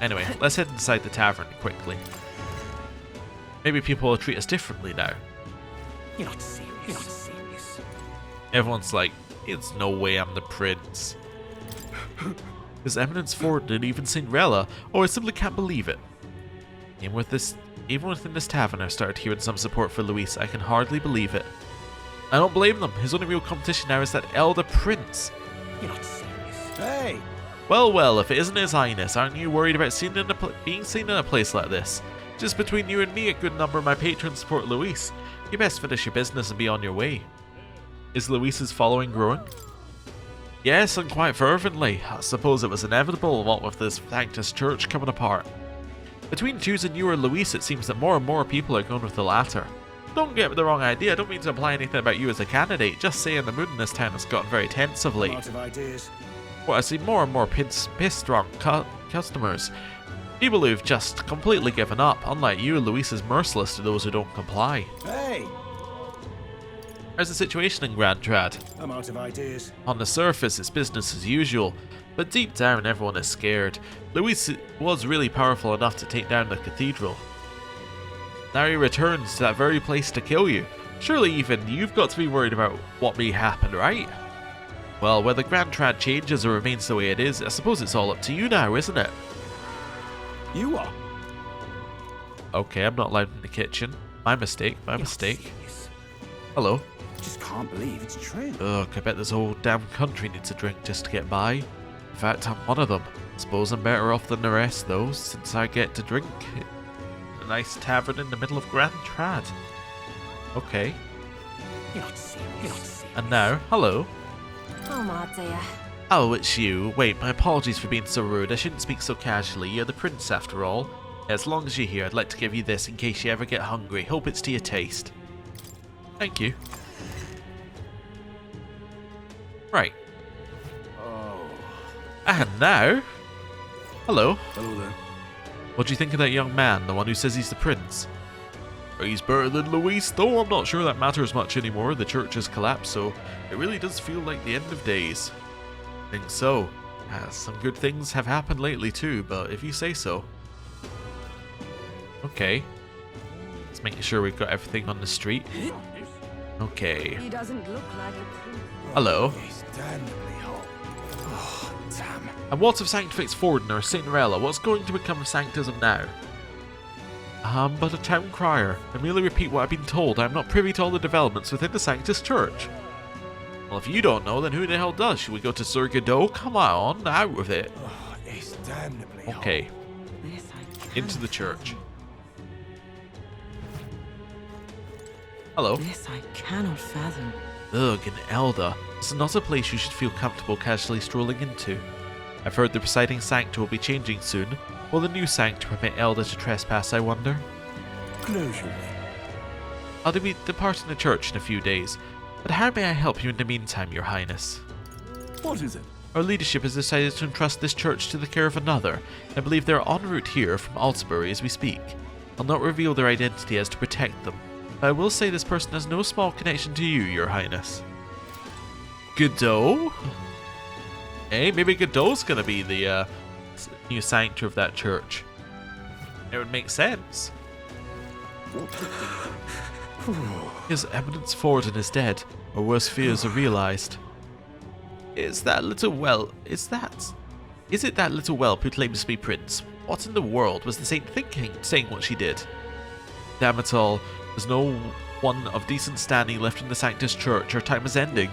Anyway, let's head inside the tavern quickly. Maybe people will treat us differently now. You're not serious. You're not serious. Everyone's like, it's no way I'm the prince. His Eminence Ford and even Cinderella. Oh, I simply can't believe it. Even within this tavern, I've started hearing some support for Luis. I can hardly believe it. I don't blame them. His only real competition now is that elder prince. You're not serious. Hey! Well, if it isn't His Highness, aren't you worried about being seen in a place like this? Just between you and me, a good number of my patrons support Luis. You best finish your business and be on your way. Is Luis's following growing? Yes, and quite fervently. I suppose it was inevitable, what with this Sanctus church coming apart. Between choosing you or Luis, it seems that more and more people are going with the latter. Don't get the wrong idea, I don't mean to imply anything about you as a candidate, just saying the mood in this town has gotten very tense of late. Lots of ideas. Well, I see more and more pissed-drunk customers. People who've just completely given up. Unlike you, Luis is merciless to those who don't comply. Hey! How's the situation in Grand Trad? I'm out of ideas. On the surface, it's business as usual, but deep down everyone is scared. Luis was really powerful enough to take down the cathedral. Now he returns to that very place to kill you. Surely even you've got to be worried about what may happen, right? Well, whether Grand Trad changes or remains the way it is, I suppose it's all up to you now, isn't it? You are. Okay, I'm not allowed in the kitchen. My mistake, my mistake. Hello. I just can't believe it's true. Ugh, I bet this whole damn country needs a drink just to get by. In fact, I'm one of them. Suppose I'm better off than the rest, though, since I get to drink in a nice tavern in the middle of Grand Trad. Okay. You're not serious. And now, hello. Oh, Matsaya. Oh, it's you. Wait, my apologies for being so rude. I shouldn't speak so casually. You're the prince, after all. As long as you're here, I'd like to give you this in case you ever get hungry. Hope it's to your taste. Thank you. Right. Oh. And now... Hello. Hello there. What do you think of that young man, the one who says he's the prince? He's better than Luis, though I'm not sure that matters much anymore. The church has collapsed, so it really does feel like the end of days. I think so. Some good things have happened lately too, but if you say so. Okay. Let's make sure we've got everything on the street. Okay. He doesn't look like a prince. Hello. It's damnably hot. Oh, damn. And what of Sanctifex Forden or Cinderella? What's going to become of Sanctism now? I'm but a town crier. I merely repeat what I've been told. I am not privy to all the developments within the Sanctus Church. Well, if you don't know, then who the hell does? Should we go to Sir Godot? Come on, out with it. Oh, it's damnably hot. Okay, This I cannot into the church. Hello. This I cannot fathom. Ugh, an elder. This is not a place you should feel comfortable casually strolling into. I've heard the presiding sanctum will be changing soon. Will the new sanctum permit elder to trespass, I wonder? Closure. I'll be departing the church in a few days, but how may I help you in the meantime, your highness? What is it? Our leadership has decided to entrust this church to the care of another. I believe they're en route here from Altabury as we speak. I'll not reveal their identity as to protect them, but I will say this person has no small connection to you, your highness. Godot? Hey, maybe Godot's gonna be the new sanctum of that church. It would make sense. His Eminence Forden is dead, or worse fears are realized. Is it that little whelp who claims to be prince? What in the world was the saint thinking, saying what she did? Damn it all, there's no one of decent standing left in the Sanctus Church. Our time is ending.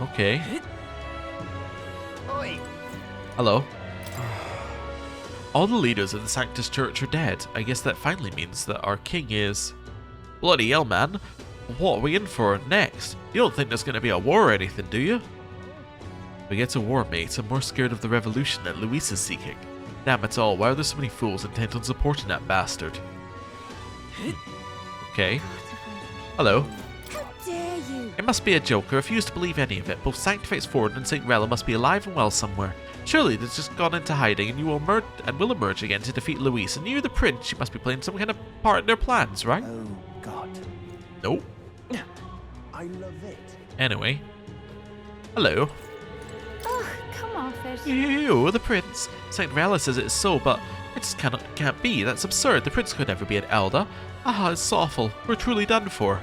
Okay. Hello. All the leaders of the Sanctus Church are dead. I guess that finally means that our king is... Bloody hell, man. What are we in for next? You don't think there's going to be a war or anything, do you? If we get a war, mate, I'm more scared of the revolution that Luis is seeking. Damn it all, why are there so many fools intent on supporting that bastard? Okay. Hello. How dare you? It must be a joke. I refuse to believe any of it. Both Sanctifates Forden and St. Rella must be alive and well somewhere. Surely they've just gone into hiding and will emerge again to defeat Luis. And you, the prince, you must be playing some kind of part in their plans, right? Oh, God. Nope. I love it. Anyway. Hello. Ugh, come off it. You, the prince. St. Rella says it is so, but it just can't be. That's absurd. The prince could never be an elder. Ah, it's awful. We're truly done for.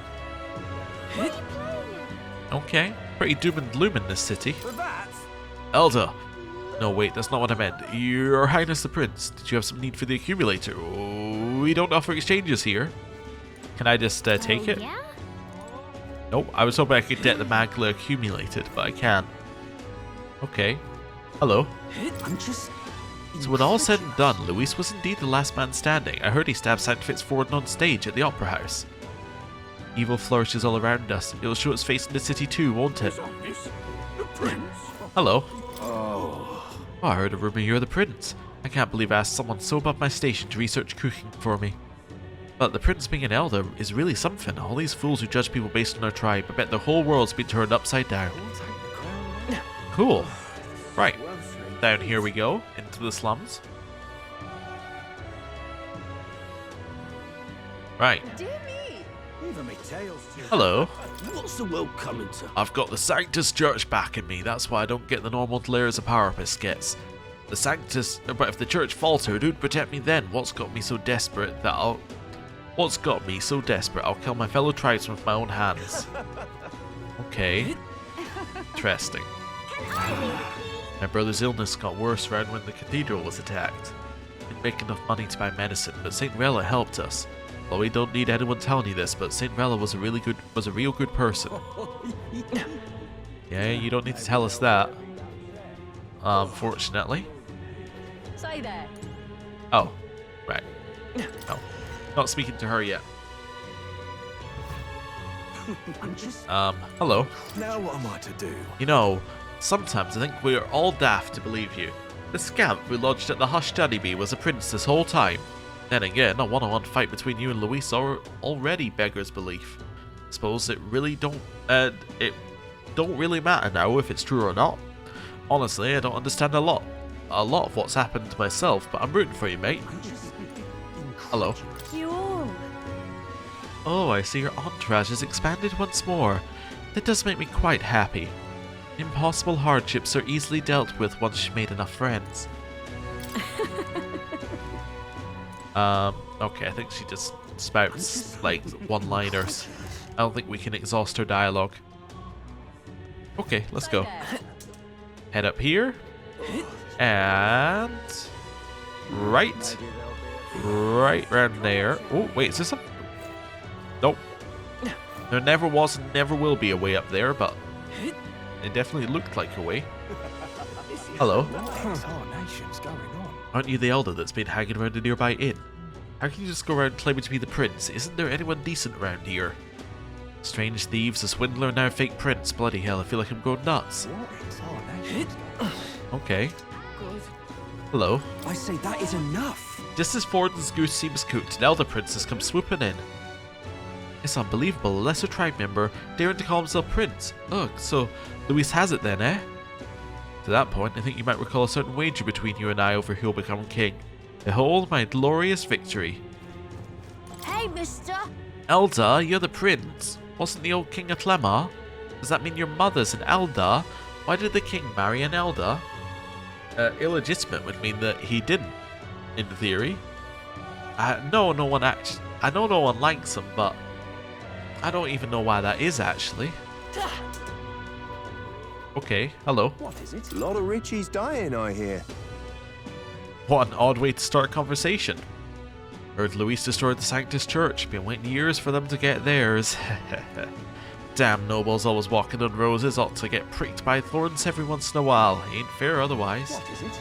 Okay. Pretty doom and gloom in this city. Elder. No, wait, that's not what I meant. Your Highness the Prince, did you have some need for the accumulator? We don't offer exchanges here. Can I just take it? Yeah? Nope, I was hoping I could get the Magla accumulated, but I can't. Okay. Hello. So when all said and done, Luis was indeed the last man standing. I heard he stabbed Sanctifates Forden on stage at the Opera House. Evil flourishes all around us. It'll show its face in the city too, won't it? Hello. Oh, I heard a rumor you're the prince. I can't believe I asked someone so above my station to research cooking for me. But the prince being an elder is really something. All these fools who judge people based on their tribe, I bet the whole world's been turned upside down. Cool. Right. Down here we go, into the slums. Right. Hello. What's the world coming to? I've got the Sanctus Church backing me. That's why I don't get the normal layers of power gets. The Sanctus, but if the church faltered, who'd protect me then? What's got me so desperate? I'll kill my fellow tribesmen with my own hands. Okay. Interesting. My brother's illness got worse around when the cathedral was attacked. Didn't make enough money to buy medicine, but St. Rella helped us. Well, we don't need anyone telling you this, but St. Rella was a real good person. Yeah, you don't need to tell us that. Fortunately. Say that. Oh, right. No, not speaking to her yet. Hello. Now what am I to do? You know, sometimes I think we're all daft to believe you. The scamp who lodged at the Hush Honeybee was a prince this whole time. Then again, a one-on-one fight between you and Luis already beggars belief. Suppose it don't really matter now if it's true or not. Honestly, I don't understand a lot of what's happened to myself, but I'm rooting for you, mate. Hello. Oh, I see your entourage has expanded once more. That does make me quite happy. Impossible hardships are easily dealt with once you've made enough friends. Okay, I think she just spouts, like, one-liners. I don't think we can exhaust her dialogue. Okay, let's go. Head up here. And... Right round there. Oh, wait, is this a... Nope. There never was and never will be a way up there, but it definitely looked like a way. Hello. What exhortation's going on? Aren't you the elder that's been hanging around a nearby inn? How can you just go around claiming to be the prince? Isn't there anyone decent around here? Strange thieves, a swindler, now a fake prince. Bloody hell, I feel like I'm going nuts. What exhortation's going on? Okay. Hello. I say that is enough. Just as Forden's goose seems cooked, an elder prince has come swooping in. It's unbelievable, a lesser tribe member daring to call himself prince. Ugh, so Luis has it then, eh? To that point, I think you might recall a certain wager between you and I over who'll become king. Behold my glorious victory. Hey, mister. Elda, you're the prince. Wasn't the old king a Tlemar? Does that mean your mother's an Elda? Why did the king marry an Elda? Illegitimate would mean that he didn't, in theory. I know no one likes him, but I don't even know why that is actually. Okay, hello. What is it? A lot of Richies dying, I hear. What an odd way to start a conversation. Heard Luis destroyed the Sanctus Church. Been waiting years for them to get theirs. Damn nobles always walking on roses ought to get pricked by thorns every once in a while. Ain't fair otherwise. What is it?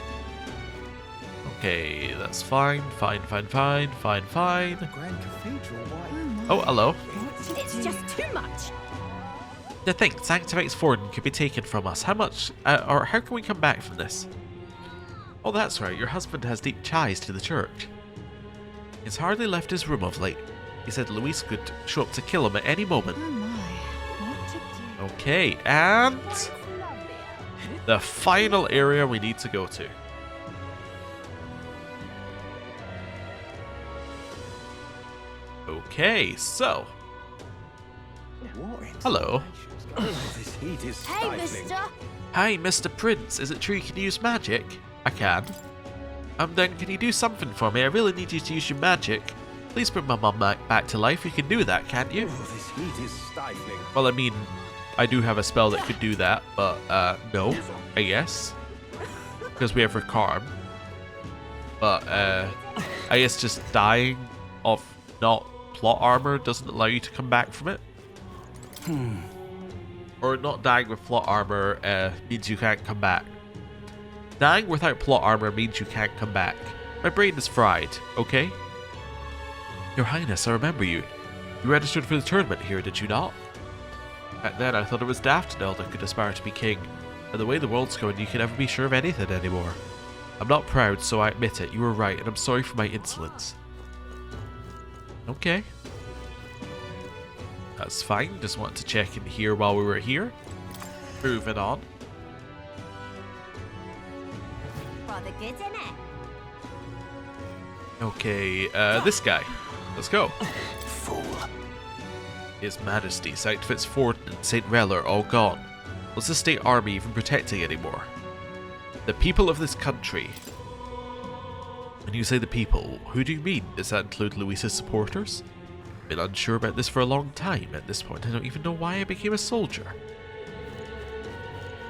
Okay, that's fine. Fine. Grand Cathedral, why? Oh, hello. It's just too much. To think Sanctifex Forden could be taken from us. How much, or how can we come back from this? Oh, that's right. Your husband has deep ties to the church. He's hardly left his room of late. He said Luis could show up to kill him at any moment. Oh my. What to do? Okay, and the final area we need to go to. Okay, so What hello. exhortation's going on? This heat is Hey, stifling. mister. Hi, Mr. Prince. Is it true you can use magic? I can. Then can you do something for me? I really need you to use your magic. Please bring my mum back to life. You can do that, can't you? Oh, this heat is stifling. Well, I mean, I do have a spell that could do that, but no, I guess. Because we have Recarm. But I guess just dying of not plot armor doesn't allow you to come back from it. Or not dying with plot armor means you can't come back. Dying without plot armor means you can't come back. My brain is fried, okay? Your Highness, I remember you. You registered for the tournament here, did you not? Back then, I thought it was daft an elder could aspire to be king. And the way the world's going, you can never be sure of anything anymore. I'm not proud, so I admit it. You were right, and I'm sorry for my insolence. Okay. That's fine. Just wanted to check in here while we were here. Moving on. Rather good, innit? Okay, this guy. Let's go. Fool. His Majesty, Sanctifex Forden and St. Rel are all gone. What's the state army even protecting anymore? The people of this country. When you say the people, who do you mean? Does that include Luis's supporters? I've been unsure about this for a long time. At this point, I don't even know why I became a soldier.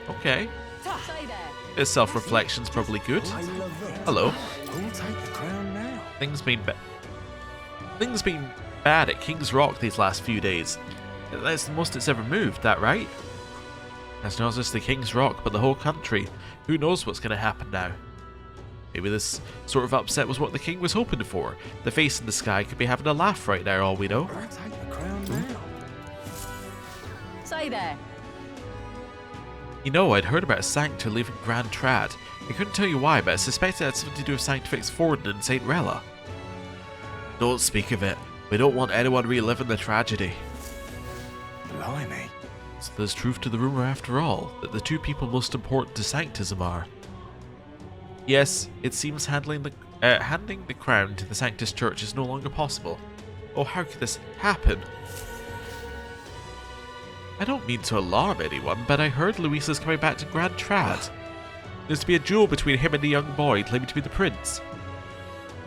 Okay. Stay there. Bit of self-reflection's probably good. I love it. Hello. Who'll take the crown now? Things been bad at King's Rock these last few days. That's the most it's ever moved, that right? That's not just the King's Rock, but the whole country. Who knows what's going to happen now? Maybe this sort of upset was what the king was hoping for. The face in the sky could be having a laugh right now, all we know. I'll take the crown now. Stay there. You know, I'd heard about a Sanctor leaving Grand Trad. I couldn't tell you why, but I suspected it had something to do with Sanctifex Forden and St. Rella. Don't speak of it. We don't want anyone reliving the tragedy. Blimey. So there's truth to the rumour after all, that the two people most important to Sanctism are. Yes, it seems handing the crown to the Sanctus Church is no longer possible. Oh, how could this happen? I don't mean to alarm anyone, but I heard Luis is coming back to Grand Trad. There's to be a duel between him and the young boy claiming to be the prince.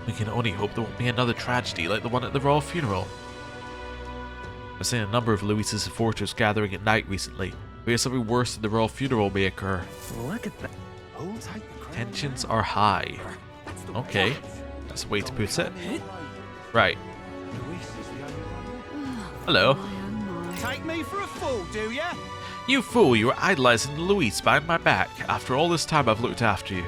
We can only hope there won't be another tragedy like the one at the royal funeral. I've seen a number of Luis's supporters gathering at night recently. We hear something worse than the royal funeral may occur. Look at that. Who'll take the crown? Tensions are high. Okay, that's a way to put it. Right. Luis is the only one. Hello. My, oh my. Take me for a fool, do ya? You fool, you were idolizing Luis behind my back. After all this time I've looked after you.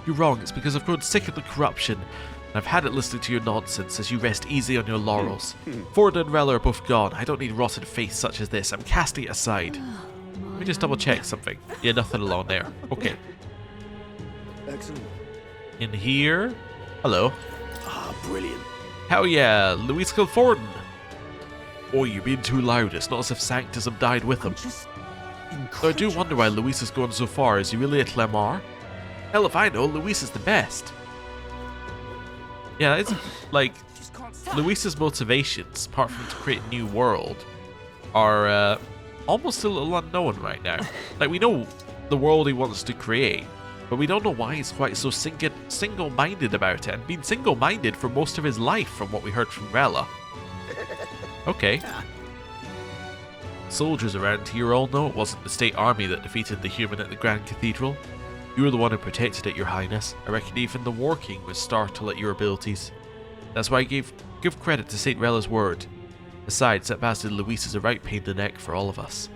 You're wrong, it's because I've grown sick of the corruption, and I've had it listening to your nonsense as you rest easy on your laurels. Ford and Rella are both gone. I don't need rotten faith such as this. I'm casting it aside. Let me just double check something. Yeah, nothing along there. Okay. Excellent. In here. Hello. Ah, brilliant. Hell yeah, Luis Kilforden. Oh, you're being too loud. It's not as if Sanctism died with him. Though I do wonder why Luis has gone so far. Is he really a Clemar? Hell if I know, Luis is the best. Yeah, it's like Luis's motivations, apart from to create a new world, are almost a little unknown right now. Like, we know the world he wants to create, but we don't know why he's quite so single-minded about it, and been single-minded for most of his life from what we heard from Rella. Okay. Soldiers around here all know it wasn't the state army that defeated the human at the Grand Cathedral. You were the one who protected it, your highness. I reckon even the War King was startled at your abilities. That's why I give credit to St. Rella's word. Besides, that bastard Luis is a right pain in the neck for all of us.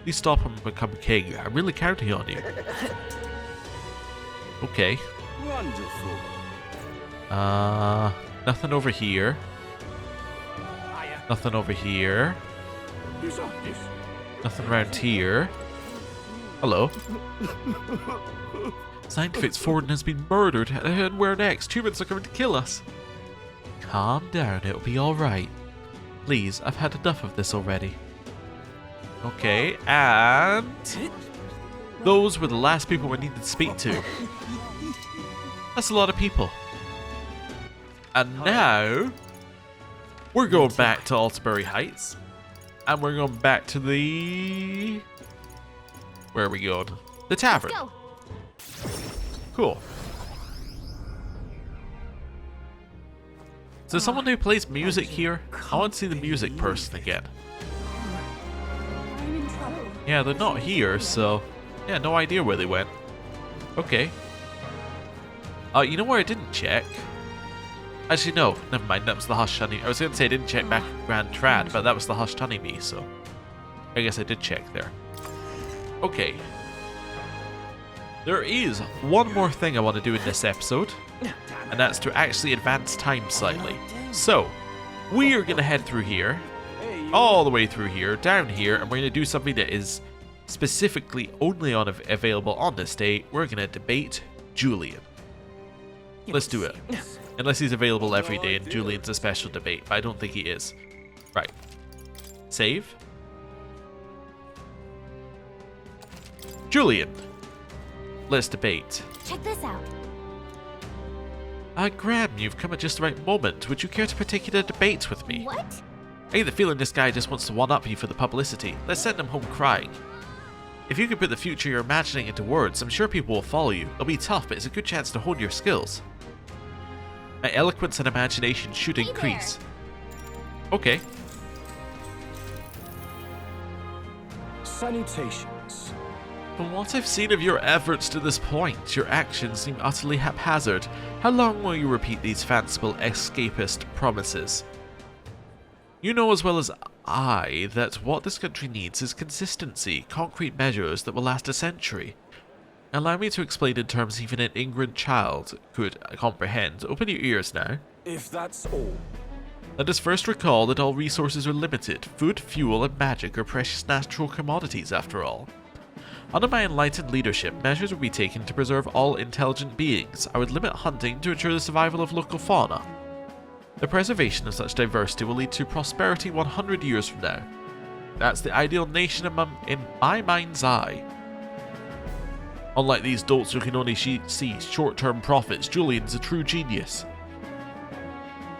Please stop him and become king. I'm really counting on you. Okay. Wonderful. Nothing over here. Nothing over here. Nothing around here. Hello. Scientific Forden has been murdered, and where next? Humans are coming to kill us. Calm down, it'll be alright. Please, I've had enough of this already. Okay, and those were the last people we needed to speak to. That's a lot of people. And now we're going back to Altabury Heights. And we're going back to the... Where are we going? The tavern. Let's go. Cool. Is there someone who plays music here? I want to see the music person again. I'm in trouble. Yeah, they're not here, so... Yeah, no idea where they went. Okay. You know where I didn't check? Actually, no. Never mind, that was the Hush Honey. I was going to say I didn't check back at Grand Trad, but that was the Hush Honey me, so... I guess I did check there. Okay. There is one more thing I want to do in this episode, and that's to actually advance time slightly. So, we are going to head through here, all the way through here, down here, and we're going to do something that is specifically only available on this day. We're going to debate Julian. Let's do it. Unless he's available every day and Julian's a special debate, but I don't think he is. Right. Save. Julian. Let's debate. Check this out. Graham, you've come at just the right moment. Would you care to partake in a debate with me? What? I get the feeling this guy just wants to one-up you for the publicity. Let's send him home crying. If you can put the future you're imagining into words, I'm sure people will follow you. It'll be tough, but it's a good chance to hone your skills. My eloquence and imagination should increase. Okay. Salutations. From what I've seen of your efforts to this point, your actions seem utterly haphazard. How long will you repeat these fanciful escapist promises? You know as well as I that what this country needs is consistency, concrete measures that will last a century. Allow me to explain in terms even an ignorant child could comprehend. Open your ears now. If that's all. Let us first recall that all resources are limited. Food, fuel, and magic are precious natural commodities after all. Under my enlightened leadership, measures will be taken to preserve all intelligent beings. I would limit hunting to ensure the survival of local fauna. The preservation of such diversity will lead to prosperity 100 years from now. That's the ideal nation in my mind's eye. Unlike these dolts who can only see short-term profits, Julian's a true genius.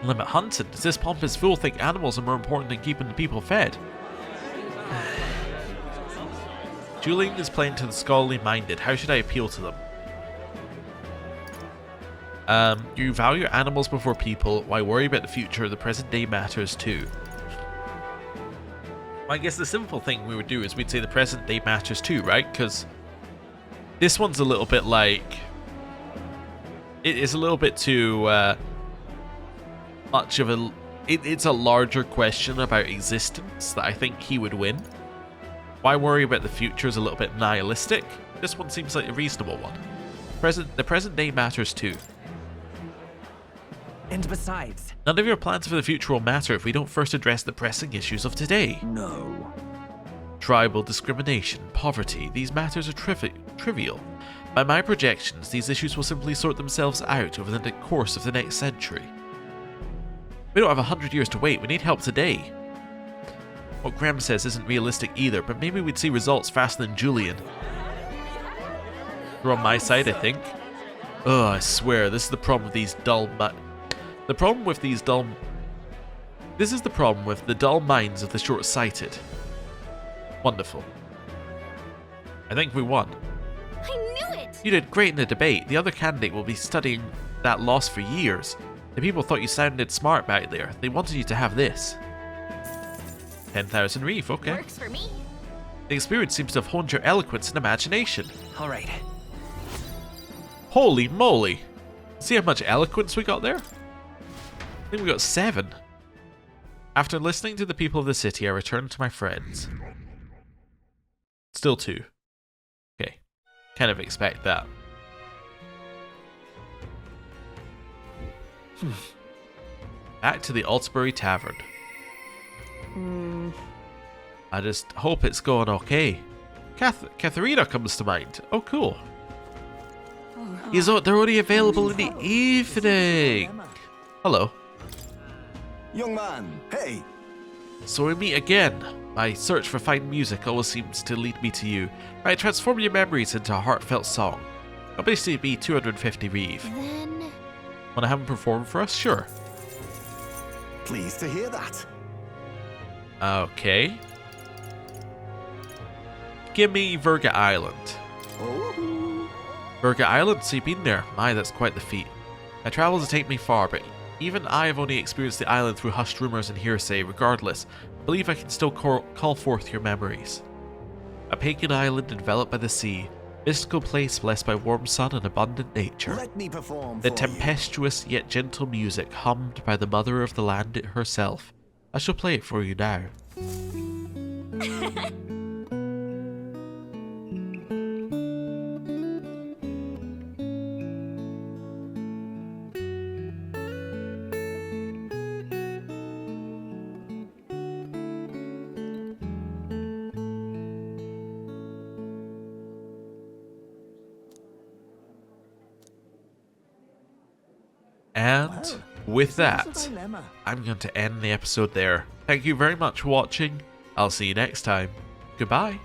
Limit hunting? Does this pompous fool think animals are more important than keeping the people fed? Julian is playing to the scholarly minded. How should I appeal to them? You value animals before people. Why worry about the future? The present day matters too. I guess the simple thing we would do is we'd say the present day matters too, right? Because this one's a little bit like... It is a little bit too much of a it's a larger question about existence that I think he would win. Why worry about the future is a little bit nihilistic. This one seems like a reasonable one. The present day matters too. And besides... None of your plans for the future will matter if we don't first address the pressing issues of today. No. Tribal discrimination, poverty, these matters are trivial. By my projections, these issues will simply sort themselves out over the course of the next century. We don't have 100 years to wait, we need help today. What Graham says isn't realistic either, but maybe we'd see results faster than Julian. You're on my side, I think. Oh, I swear, this is the problem with these dull This is the problem with the dull minds of the short-sighted. Wonderful. I think we won. I knew it! You did great in the debate. The other candidate will be studying that loss for years. The people thought you sounded smart back there. They wanted you to have this. 10,000 reef, okay. Works for me. The experience seems to have honed your eloquence and imagination. All right. Holy moly! See how much eloquence we got there? I think we got 7. After listening to the people of the city, I returned to my friends. Still 2. Okay. Kind of expect that. Back to the Altabury Tavern. I just hope it's going okay. Katharina comes to mind. Oh, cool. They're only available in the evening. Hello. Young man, hey! So we meet again. My search for fine music always seems to lead me to you. Right, transform your memories into a heartfelt song. I'll basically be 250 reeve. Then... Wanna have him perform for us? Sure. Pleased to hear that. Okay. Give me Virga Island. Oh. Virga Island? So you've been there? My, that's quite the feat. My travels have taken me far, but even I have only experienced the island through hushed rumors and hearsay. Regardless, I believe I can still call forth your memories. A pagan island enveloped by the sea, mystical place blessed by warm sun and abundant nature. Let me perform The for tempestuous yet gentle music hummed by the mother of the land herself. I shall play it for you now. And with that, I'm going to end the episode there. Thank you very much for watching. I'll see you next time. Goodbye.